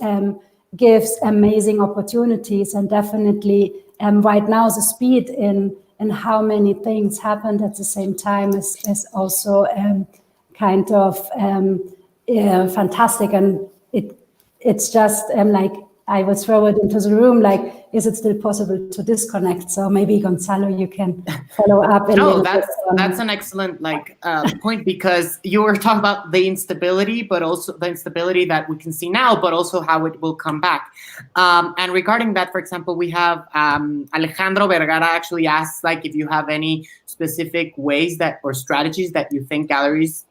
gives amazing opportunities, and definitely right now the speed in how many things happened at the same time is also kind of fantastic. And it's just like I would throw it into the room, like, is it still possible to disconnect? So maybe Gonzalo, you can follow up. That's an excellent point, because you were talking about the instability, but also the instability that we can see now, but also how it will come back. And regarding that, for example, we have Alejandro Vergara actually asks, if you have any specific ways or strategies that you think galleries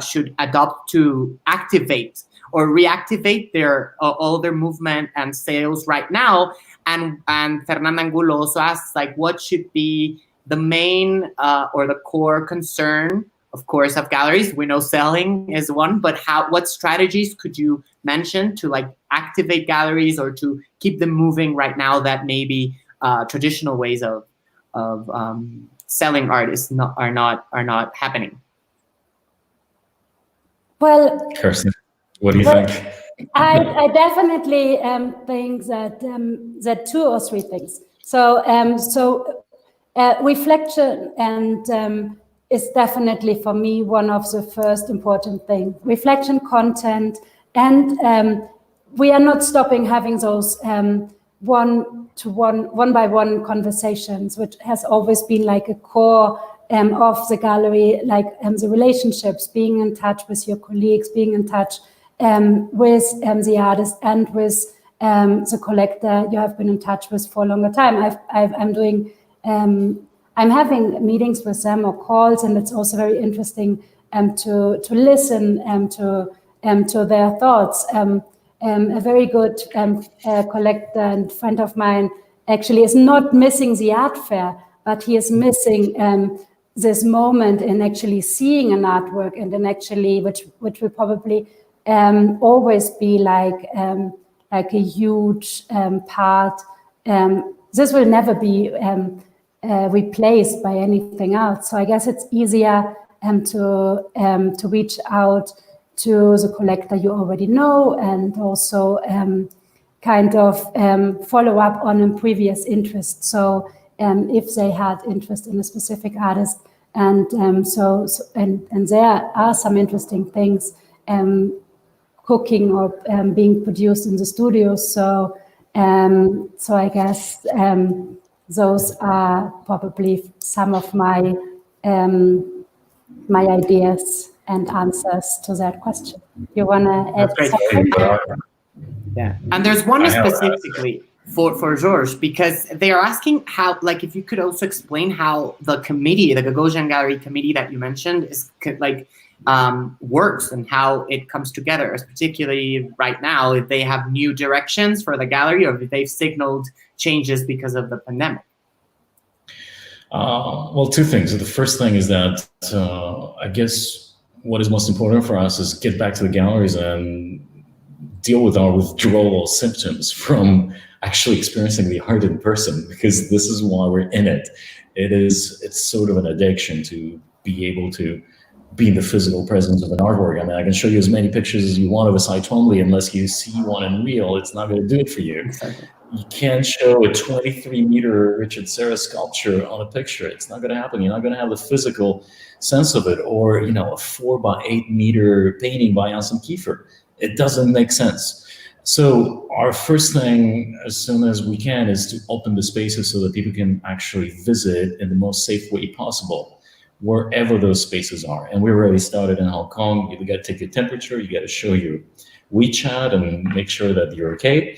should adopt to activate or reactivate all their movement and sales right now? And Fernanda Angulo also asks, like, what should be the main or the core concern, of course, of galleries? We know selling is one, but what strategies could you mention to like activate galleries or to keep them moving right now that maybe traditional ways of selling artists are not happening? Well, Kerstin, what do you think? I definitely think that two or three things. So reflection and is definitely for me one of the first important things. Reflection, content, and we are not stopping having those one-by-one conversations, which has always been like a core of the gallery, like the relationships, being in touch with your colleagues, being in touch with the artist and with the collector you have been in touch with for a longer time. I'm having meetings with them or calls, and it's also very interesting to listen to their thoughts. A very good collector and friend of mine actually is not missing the art fair, but he is missing this moment in actually seeing an artwork, and then actually which will probably always be like a huge part. This will never be replaced by anything else. So I guess it's easier to reach out to the collector you already know, and also kind of follow up on a previous interest. So if they had interest in a specific artist, and and there are some interesting things cooking or being produced in the studios. So I guess those are probably some of my my ideas and answers to that question. You want to add something? Yeah, and there's one specifically for Georges, because they are asking how, like, if you could also explain how the committee, the Gagosian Gallery committee that you mentioned, is like works and how it comes together, particularly right now, if they have new directions for the gallery or if they've signaled changes because of the pandemic. Well, two things. The first thing is that I guess what is most important for us is get back to the galleries and deal with our withdrawal symptoms from actually experiencing the art in person, because this is why we're in it. It's sort of an addiction to be able to be in the physical presence of an artwork. I mean, I can show you as many pictures as you want of a Cy Twombly, unless you see one in real, it's not going to do it for you. Exactly. You can't show a 23-meter Richard Serra sculpture on a picture. It's not going to happen. You're not going to have the physical sense of it. Or, you know, a 4x8-meter painting by Anselm Kiefer. It doesn't make sense. So our first thing, as soon as we can, is to open the spaces so that people can actually visit in the most safe way possible, wherever those spaces are. And we already started in Hong Kong. You got to take your temperature. You got to show your WeChat and make sure that you're okay.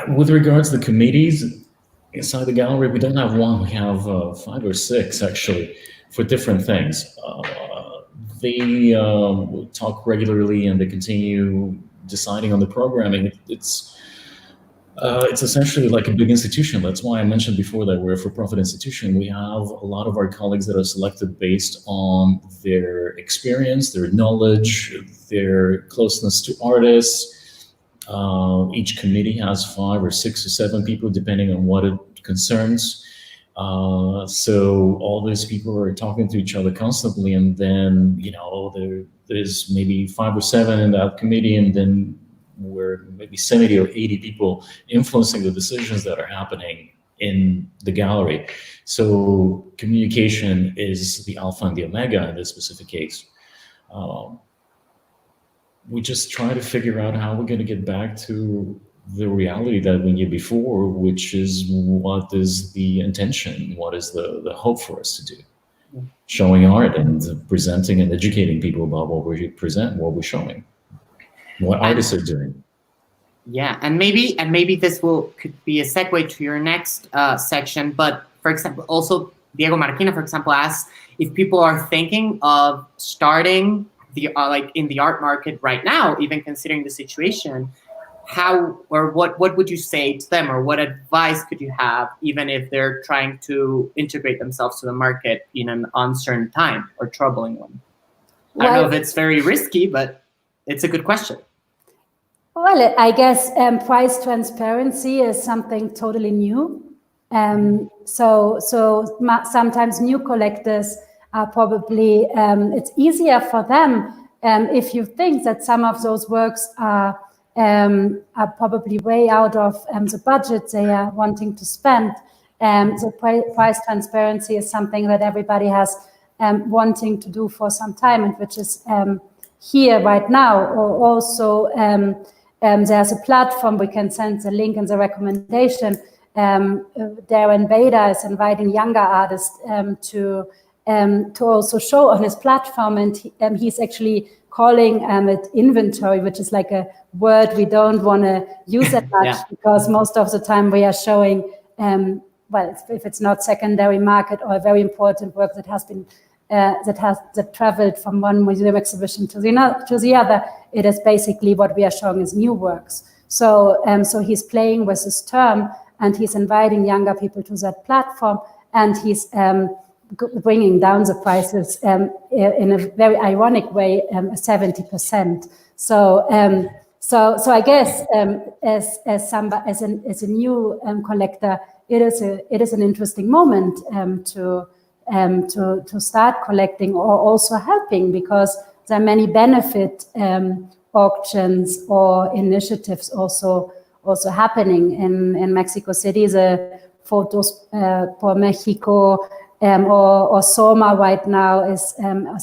With regards to the committees inside the gallery, we don't have one. We have 5 or 6 actually for different things. They talk regularly and they continue deciding on the programming. It's essentially like a big institution. That's why I mentioned before that we're a for-profit institution. We have a lot of our colleagues that are selected based on their experience, their knowledge, their closeness to artists. Each committee has 5 or 6 or 7 people, depending on what it concerns. So all these people are talking to each other constantly, and then, you know, there's maybe 5 or 7 in that committee, and then we're maybe 70 or 80 people influencing the decisions that are happening in the gallery. So communication is the alpha and the omega in this specific case. We just try to figure out how we're going to get back to the reality that we knew before, which is what is the intention, what is the hope for us to do. Showing art and presenting and educating people about what we present, what we're showing, what artists are doing. Yeah, and maybe this could be a segue to your next section. But for example, also Diego Marquina, for example, asked if people are thinking of starting like in the art market right now, even considering the situation, how or what would you say to them, or what advice could you have, even if they're trying to integrate themselves to the market in an uncertain time or troubling one? I don't know if it's very risky, but it's a good question. Well, I guess price transparency is something totally new. So sometimes new collectors are probably, it's easier for them if you think that some of those works are probably way out of the budget they are wanting to spend. So price transparency is something that everybody has wanting to do for some time, and which is here right now. Or also there's a platform, we can send the link and the recommendation. Darren Bader is inviting younger artists to also show on his platform, and he's actually calling it inventory, which is like a word we don't want to use that much because most of the time we are showing, well, if it's not secondary market or a very important work that has been that traveled from one museum exhibition to the other, it is basically what we are showing as new works. So he's playing with this term, and he's inviting younger people to that platform, and he's bringing down the prices in a very ironic way, 70%. So I guess as a new collector, it is an interesting moment to start collecting or also helping, because there are many benefit auctions or initiatives also happening in Mexico City. The Photos por Mexico or Soma right now is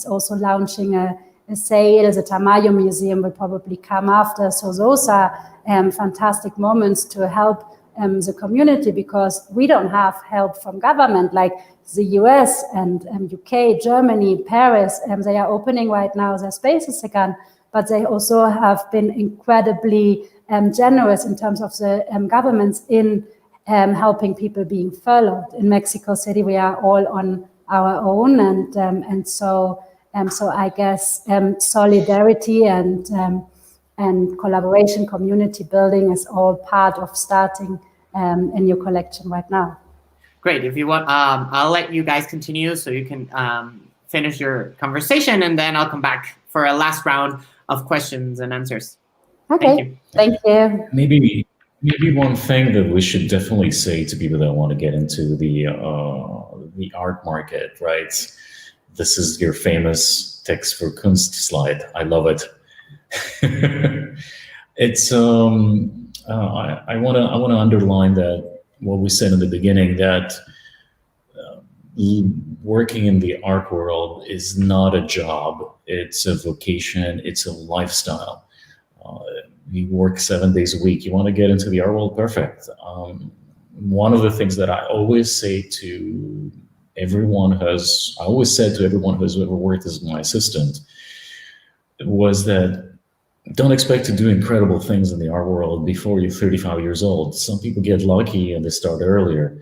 also launching a sale. The Tamayo Museum will probably come after. So those are fantastic moments to help the community, because we don't have help from government like the US and UK, Germany, Paris. They are opening right now their spaces again, but they also have been incredibly generous in terms of the governments in helping people being furloughed. In Mexico City, we are all on our own, and so I guess solidarity and collaboration, community building is all part of starting a new collection right now. Great. If you want, I'll let you guys continue so you can finish your conversation, and then I'll come back for a last round of questions and answers. Okay. Thank you. Maybe one thing that we should definitely say to people that want to get into the art market, right? This is your famous Text für Kunst slide. I love it. It's I want to underline that what we said in the beginning, that working in the art world is not a job. It's a vocation. It's a lifestyle. You work 7 days a week. You want to get into the art world? Perfect. One of the things that I always say to everyone I always said to everyone who's ever worked as my assistant, was that don't expect to do incredible things in the art world before you're 35 years old. Some people get lucky and they start earlier,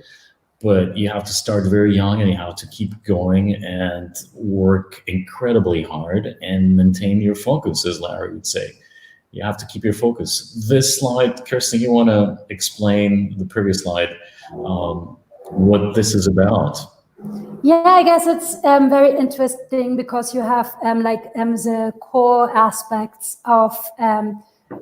but you have to start very young, and you have to keep going and work incredibly hard and maintain your focus, as Larry would say. You have to keep your focus. This slide, Kerstin, you want to explain the previous slide, what this is about? Yeah, I guess it's very interesting because you have the core aspects of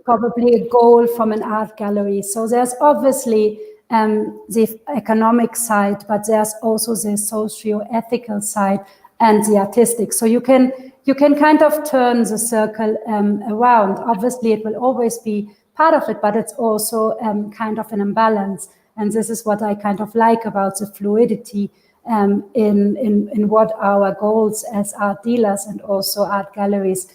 probably a goal from an art gallery. So there's obviously the economic side, but there's also the socio-ethical side and the artistic. So you can kind of turn the circle around. Obviously, it will always be part of it, but it's also kind of an imbalance. And this is what I kind of like about the fluidity in what our goals as art dealers and also art galleries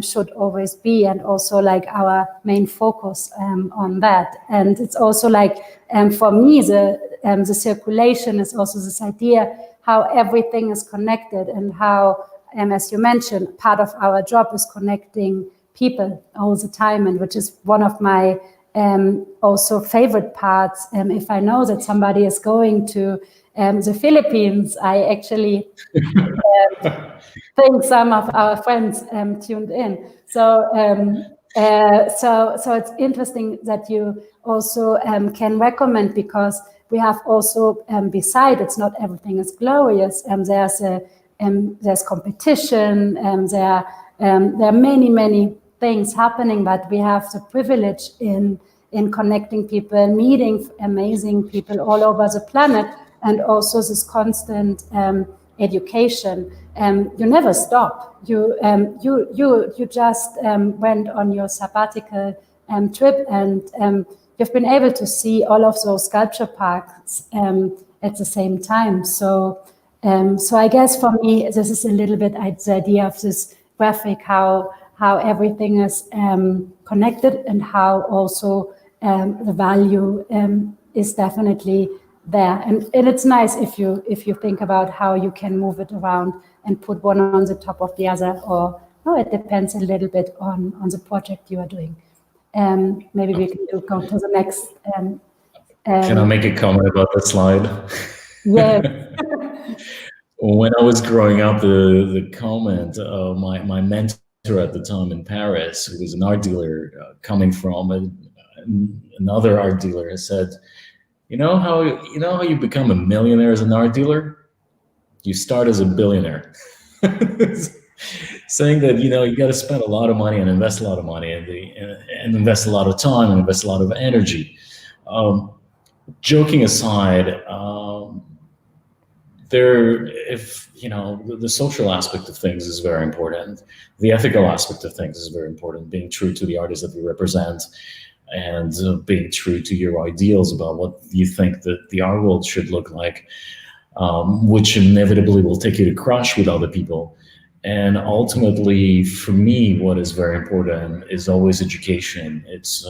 should always be, and also like our main focus on that. And it's also like for me, the circulation is also this idea how everything is connected, and how, as you mentioned, part of our job is connecting people all the time, and which is one of my also favorite parts. If I know that somebody is going to the Philippines, I actually think some of our friends tuned in. So it's interesting that you also can recommend, because we have also, beside, it's not everything is glorious. There's competition, there are many things happening, but we have the privilege in connecting people, meeting amazing people all over the planet, and also this constant education. You never stop. You just went on your sabbatical trip, and you've been able to see all of those sculpture parks at the same time. So I guess for me, this is a little bit the idea of this graphic, how everything is connected, and how also the value is definitely there. And it's nice if you think about how you can move it around and put one on the top of the other, or no, it depends a little bit on the project you are doing. Maybe we can go to the next. Can I make a comment about the slide? Yes. When I was growing up, the comment, my mentor at the time in Paris, who was an art dealer coming from another art dealer, has said, you know how you become a millionaire as an art dealer? You start as a billionaire. Saying that, you got to spend a lot of money and invest a lot of money and invest a lot of time and invest a lot of energy. Joking aside, the social aspect of things is very important. The ethical aspect of things is very important. Being true to the artists that we represent, and being true to your ideals about what you think that the art world should look like, which inevitably will take you to crush with other people. And ultimately, for me, what is very important is always education. It's,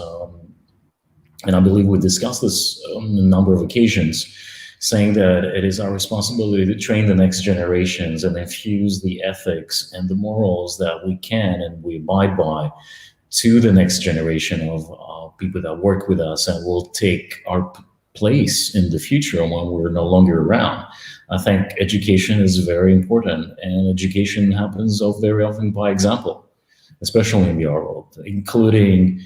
and I believe we discussed this on a number of occasions, saying that it is our responsibility to train the next generations and infuse the ethics and the morals that we can and we abide by to the next generation of people that work with us and will take our place in the future when we're no longer around. I think education is very important, and education happens very often by example, especially in the art world, including,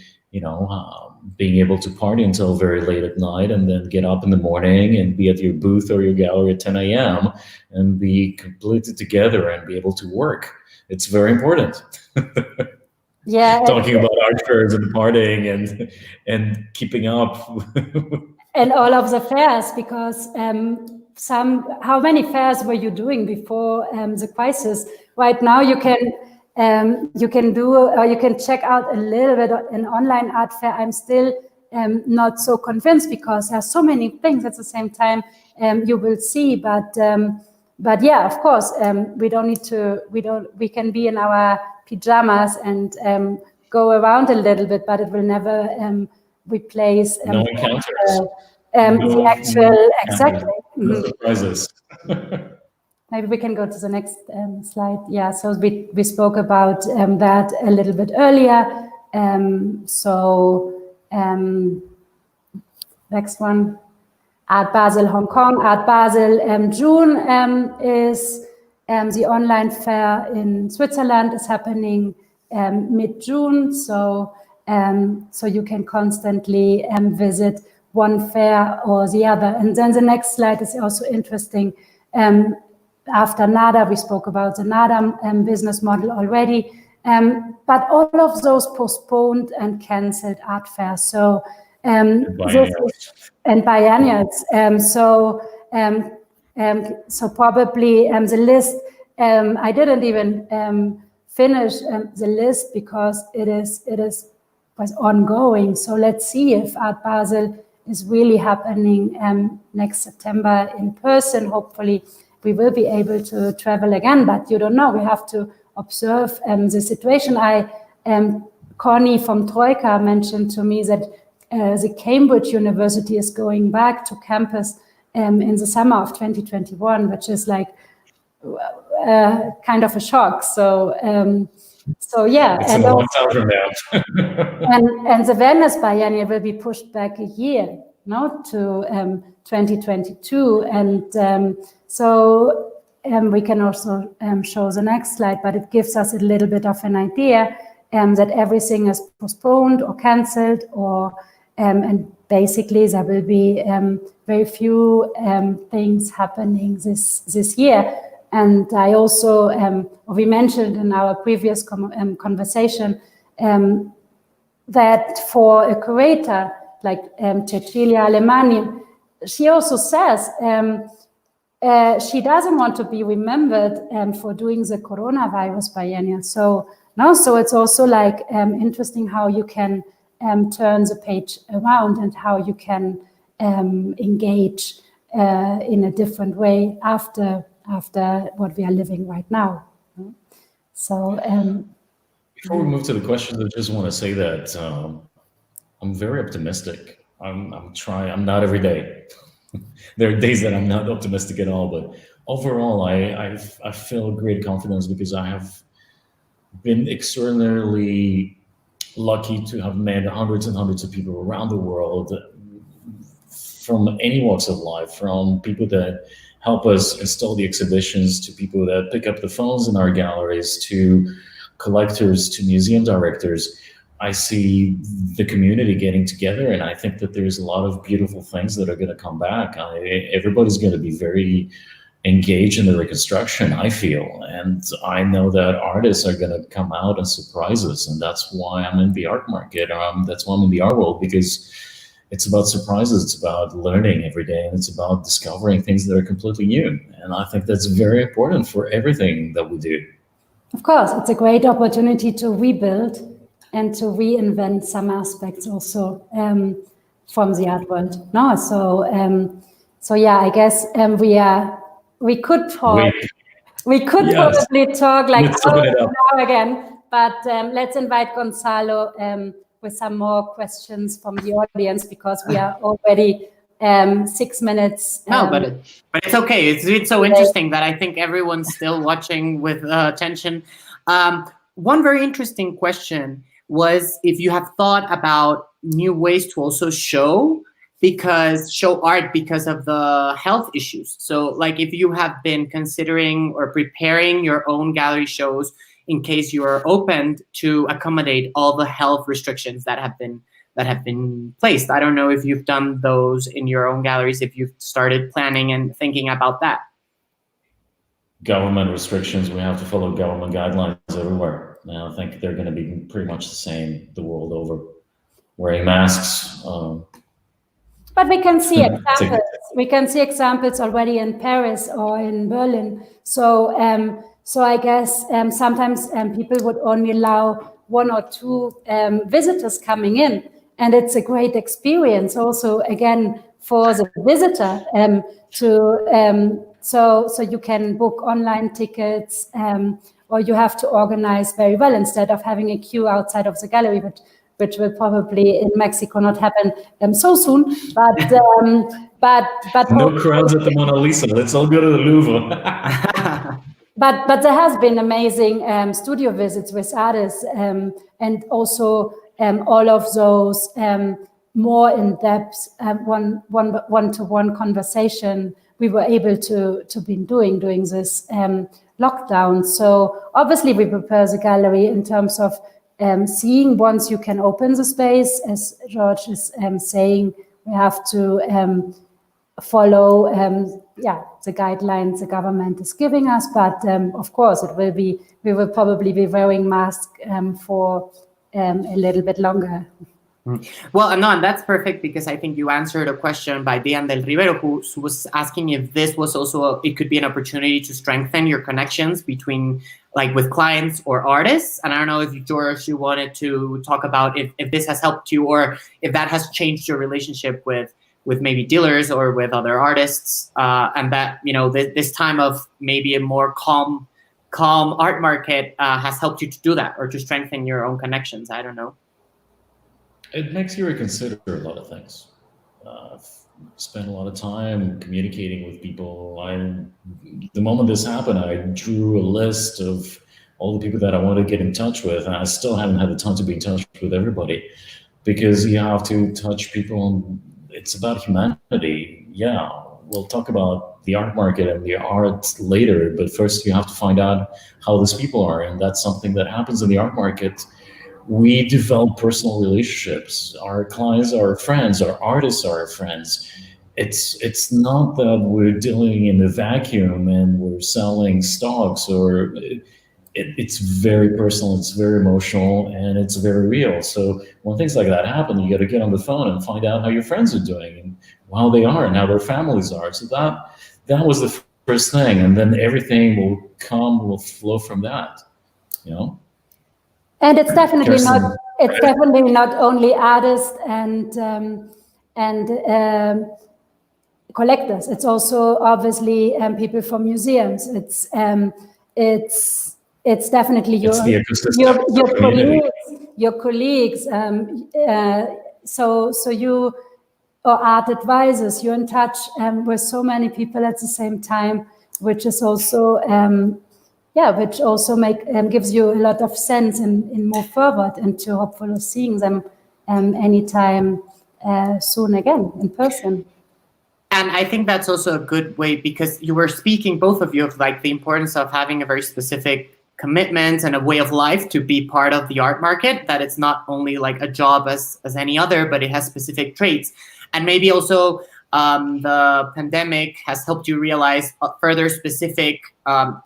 being able to party until very late at night and then get up in the morning and be at your booth or your gallery at 10 a.m. and be completely together and be able to work. It's very important. Yeah. Talking about art fairs and partying and keeping up. And all of the fairs, because how many fairs were you doing before the crisis? Right now you can do, or you can check out a little bit an online art fair. I'm still not so convinced, because there's so many things at the same time you will see, but yeah, of course, we can be in our pajamas and go around a little bit, but it will never replace no encounters. The actual, exactly. No surprises. Maybe we can go to the next slide. Yeah, so we spoke about that a little bit earlier. Next one, Art Basel Hong Kong. Art Basel June is the online fair in Switzerland is happening mid-June. So you can constantly visit one fair or the other. And then the next slide is also interesting. After NADA, we spoke about the NADA business model already, but all of those postponed and cancelled art fairs. So biennials. So probably the list. I didn't even finish the list because it was ongoing. So let's see if Art Basel is really happening next September in person. Hopefully we will be able to travel again, but you don't know. We have to observe the situation. Connie from Troika mentioned to me that the Cambridge University is going back to campus in the summer of 2021, which is like kind of a shock. So So yeah, it's in a long time from now. and the Venice Biennial will be pushed back a year, no, to 2022, and so we can also show the next slide, but it gives us a little bit of an idea that everything is postponed or cancelled, or and basically there will be very few things happening this year. And I also, we mentioned in our previous conversation that for a curator like Cecilia Alemani, she also says she doesn't want to be remembered for doing the coronavirus biennial. So it's also like interesting how you can turn the page around and how you can engage in a different way after what we are living right now. So before we move to the questions, I just want to say that I'm very optimistic. I'm trying. I'm not every day. There are days that I'm not optimistic at all, but overall, I feel great confidence because I have been extraordinarily lucky to have met hundreds and hundreds of people around the world from any walks of life, from people that help us install the exhibitions, to people that pick up the phones in our galleries, to collectors, to museum directors. I see the community getting together, and I think that there's a lot of beautiful things that are going to come back. Everybody's going to be very engaged in the reconstruction, I feel, and I know that artists are going to come out and surprise us, and that's why I'm in the art market. That's why I'm in the art world, because it's about surprises, it's about learning every day, and it's about discovering things that are completely new. And I think that's very important for everything that we do. Of course, it's a great opportunity to rebuild and to reinvent some aspects also from the art world. No, so yeah, I guess we could talk. We could probably talk like now again, but let's invite Gonzalo with some more questions from the audience, because we are already 6 minutes. No, but it's okay. It's so interesting that I think everyone's still watching with attention. One very interesting question was if you have thought about new ways to also show art because of the health issues. So like if you have been considering or preparing your own gallery shows in case you are open to accommodate all the health restrictions that have been placed. I don't know if you've done those in your own galleries, if you've started planning and thinking about that. Government restrictions, we have to follow government guidelines everywhere. Now, I think they're going to be pretty much the same the world over. Wearing masks. But we can see examples. We can see examples already in Paris or in Berlin. So I guess sometimes people would only allow 1 or 2 visitors coming in, and it's a great experience also again for the visitor so you can book online tickets, or you have to organize very well instead of having a queue outside of the gallery, which will probably in Mexico not happen so soon. But no crowds at the Mona Lisa. Let's all go to the Louvre. But there has been amazing studio visits with artists, and also all of those more in-depth one-to-one conversation we were able to be doing during this lockdown. So obviously we prepare the gallery in terms of seeing once you can open the space, as George is saying, we have to follow the guidelines the government is giving us, but of course we will probably be wearing masks for a little bit longer. Well, no, and that's perfect, because I think you answered a question by Dian del Rivero, who was asking if this was also, it could be an opportunity to strengthen your connections between, like, with clients or artists. And I don't know if, George, you wanted to talk about if this has helped you, or if that has changed your relationship with maybe dealers or with other artists, and that, you know, this time of maybe a more calm art market has helped you to do that, or to strengthen your own connections. I don't know. It makes you reconsider a lot of things. I've spent a lot of time communicating with people. The moment this happened, I drew a list of all the people that I want to get in touch with, and I still haven't had the time to be in touch with everybody, because you have to touch people. It's about humanity. Yeah, we'll talk about the art market and the art later, but first you have to find out how these people are, and that's something that happens in the art market. We develop personal relationships. Our clients are our friends, our artists are our friends. It's not that we're dealing in a vacuum and we're selling stocks, or it's very personal, it's very emotional, and it's very real. So when things like that happen, you got to get on the phone and find out how your friends are doing and how they are and how their families are. So that was the first thing, and then everything will flow from that, you know. And it's definitely Kerstin. not only artists and collectors. It's also obviously people from museums. It's definitely your colleagues. So you, or art advisors, you're in touch with so many people at the same time, which is also which also gives you a lot of sense in move forward into hopefully seeing them anytime soon again in person. And I think that's also a good way, because you were speaking, both of you, of like the importance of having a very specific commitment and a way of life to be part of the art market, that it's not only like a job as any other, but it has specific traits. And maybe also the pandemic has helped you realize further specific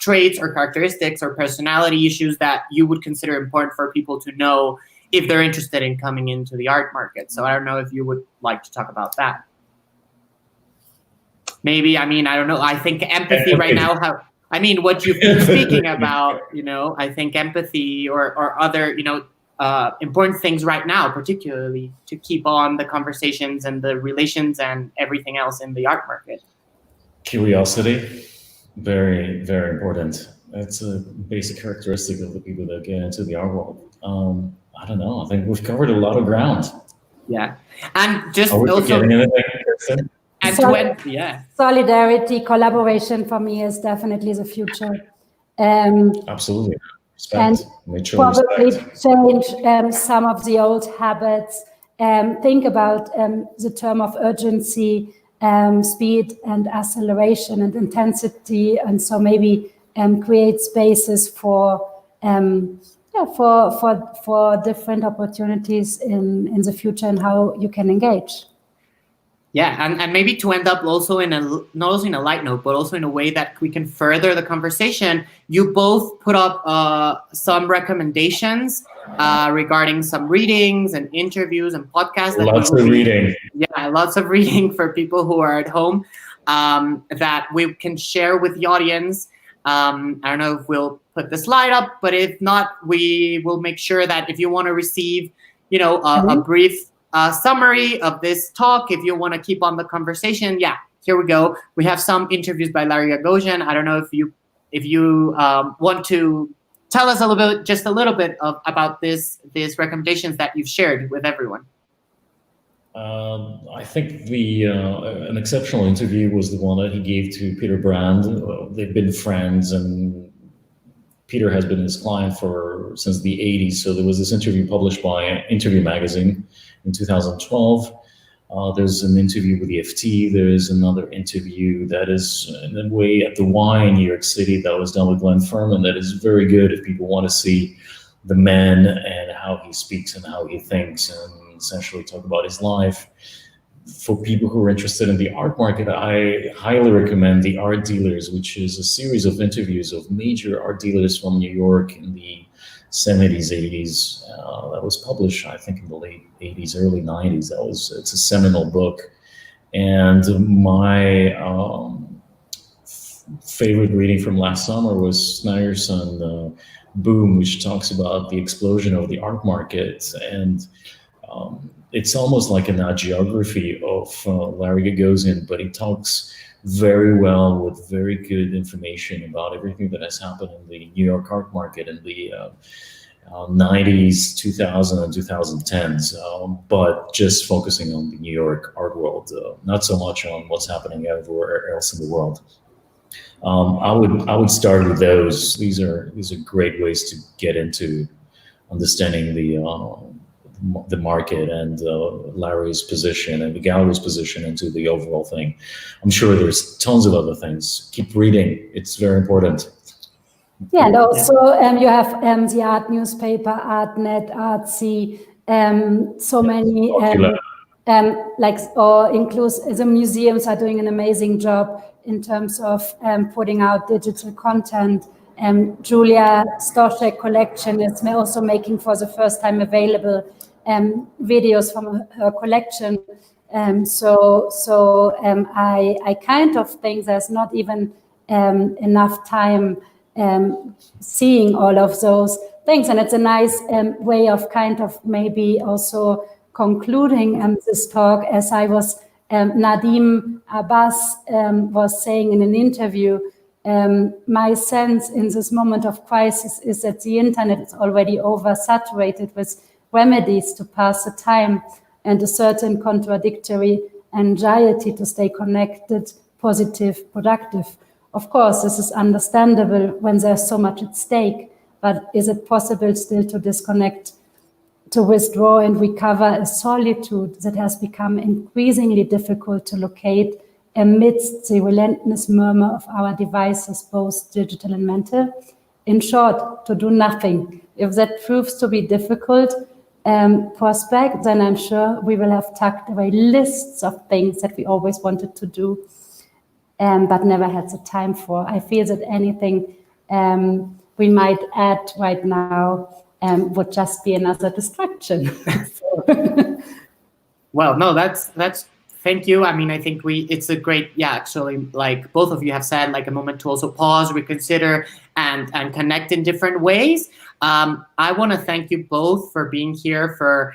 traits or characteristics or personality issues that you would consider important for people to know if they're interested in coming into the art market. So I don't know if you would like to talk about that. Maybe, I mean, I don't know. I think empathy right now, what you've been speaking about, you know, I think empathy or other, you know, important things right now, particularly to keep on the conversations and the relations and everything else in the art market. Curiosity, very, very important. That's a basic characteristic of the people that get into the art world. I don't know. I think we've covered a lot of ground. Yeah, and just Are we also forgetting anything? And solidarity, collaboration for me is definitely the future. Absolutely. Respect. And probably change some of the old habits. Think about the term of urgency, speed and acceleration and intensity, and so maybe create spaces for different opportunities in the future and how you can engage. Yeah, and maybe to end up also not only in a light note, but also in a way that we can further the conversation, you both put up some recommendations regarding some readings and interviews and podcasts. Lots of reading. Yeah, lots of reading for people who are at home that we can share with the audience. I don't know if we'll put the slide up, but if not, we will make sure that if you want to receive, you know, a brief summary of this talk, if you want to keep on the conversation, here we go. We have some interviews by Larry Gagosian. I don't know if you want to tell us just a little bit about these recommendations that you've shared with everyone. I think an exceptional interview was the one that he gave to Peter Brand. They've been friends, and Peter has been his client since the 80s. So there was this interview published by Interview magazine in 2012. There's an interview with the FT. There's another interview that is in a way at the Y in New York City that was done with Glenn Furman. That is very good if people want to see the man and how he speaks and how he thinks, and essentially talk about his life. For people who are interested in the art market, I highly recommend The Art Dealers, which is a series of interviews of major art dealers from New York in the 70s, 80s. That was published, I think, in the late 80s, early 90s. It's a seminal book. And my favorite reading from last summer was Snyderson Boom, which talks about the explosion of the art market. And it's almost like an hagiography of Larry Gagosian, but he talks very well with very good information about everything that has happened in the New York art market in the 90s, 2000 and 2010s, but just focusing on the New York art world, not so much on what's happening everywhere else in the world. I would start with those. These are great ways to get into understanding the market and Larry's position and the gallery's position into the overall thing. I'm sure there's tons of other things. Keep reading; it's very important. Yeah, and also you have the art newspaper, ArtNet, Artsy, so many. Includes the museums are doing an amazing job in terms of putting out digital content. Julia Stoschek collection is also making for the first time available videos from her collection. I kind of think there's not even enough time seeing all of those things, and it's a nice way of kind of maybe also concluding this talk, as I was Nadim Abbas was saying in an interview. My sense in this moment of crisis is that the internet is already oversaturated with remedies to pass the time and a certain contradictory anxiety to stay connected, positive, productive. Of course, this is understandable when there's so much at stake, but is it possible still to disconnect, to withdraw and recover a solitude that has become increasingly difficult to locate amidst the relentless murmur of our devices, both digital and mental? In short, to do nothing. If that proves to be difficult prospect, then I'm sure we will have tucked away lists of things that we always wanted to do, but never had the time for. I feel that anything we might add right now would just be another distraction. Well, no, that's thank you. I mean, I think it's a great, actually, like both of you have said, like a moment to also pause, reconsider, and connect in different ways. I want to thank you both for being here, for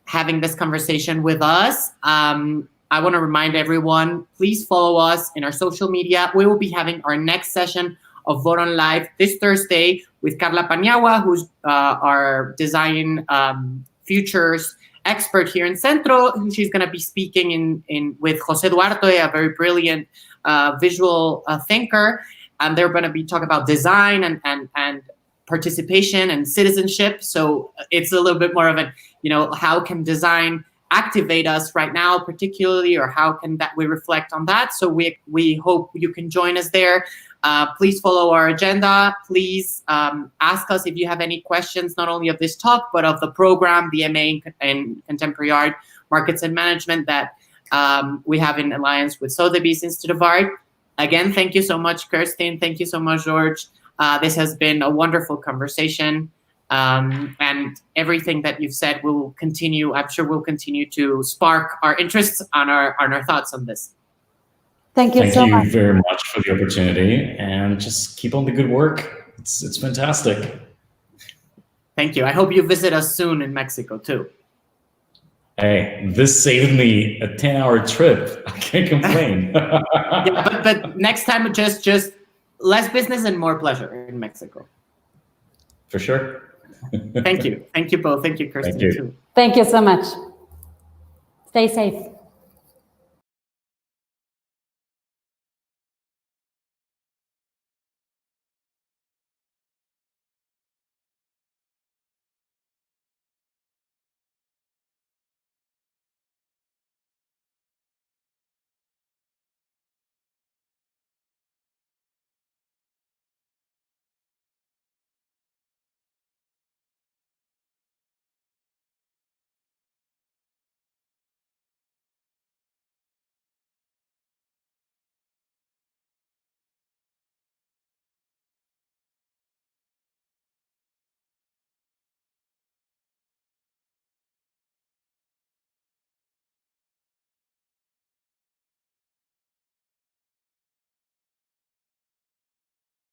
having this conversation with us. I want to remind everyone, please follow us in our social media. We will be having our next session of VOR OnLive this Thursday with Carla Paniagua, who's our design futures expert here in Centro. She's going to be speaking with Jose Duarte, a very brilliant visual thinker, and they're going to be talking about design and participation and citizenship. So it's a little bit more of how can design activate us right now, particularly, or how can that we reflect on that? So we hope you can join us there. Please follow our agenda. Please ask us if you have any questions, not only of this talk, but of the program, the MA in Contemporary Art, Markets and Management that we have in alliance with Sotheby's Institute of Art. Again, thank you so much, Kerstin. Thank you so much, George. This has been a wonderful conversation. And everything that you've said will continue, I'm sure will continue to spark our interests on our thoughts on this. Thank you so much. Thank you very much for the opportunity, and just keep on the good work. It's fantastic. Thank you. I hope you visit us soon in Mexico too. Hey, this saved me a 10-hour trip. I can't complain. Yeah, but next time, just less business and more pleasure in Mexico. For sure. Thank you. Thank you both. Thank you, Kerstin. Thank you. Too. Thank you so much. Stay safe.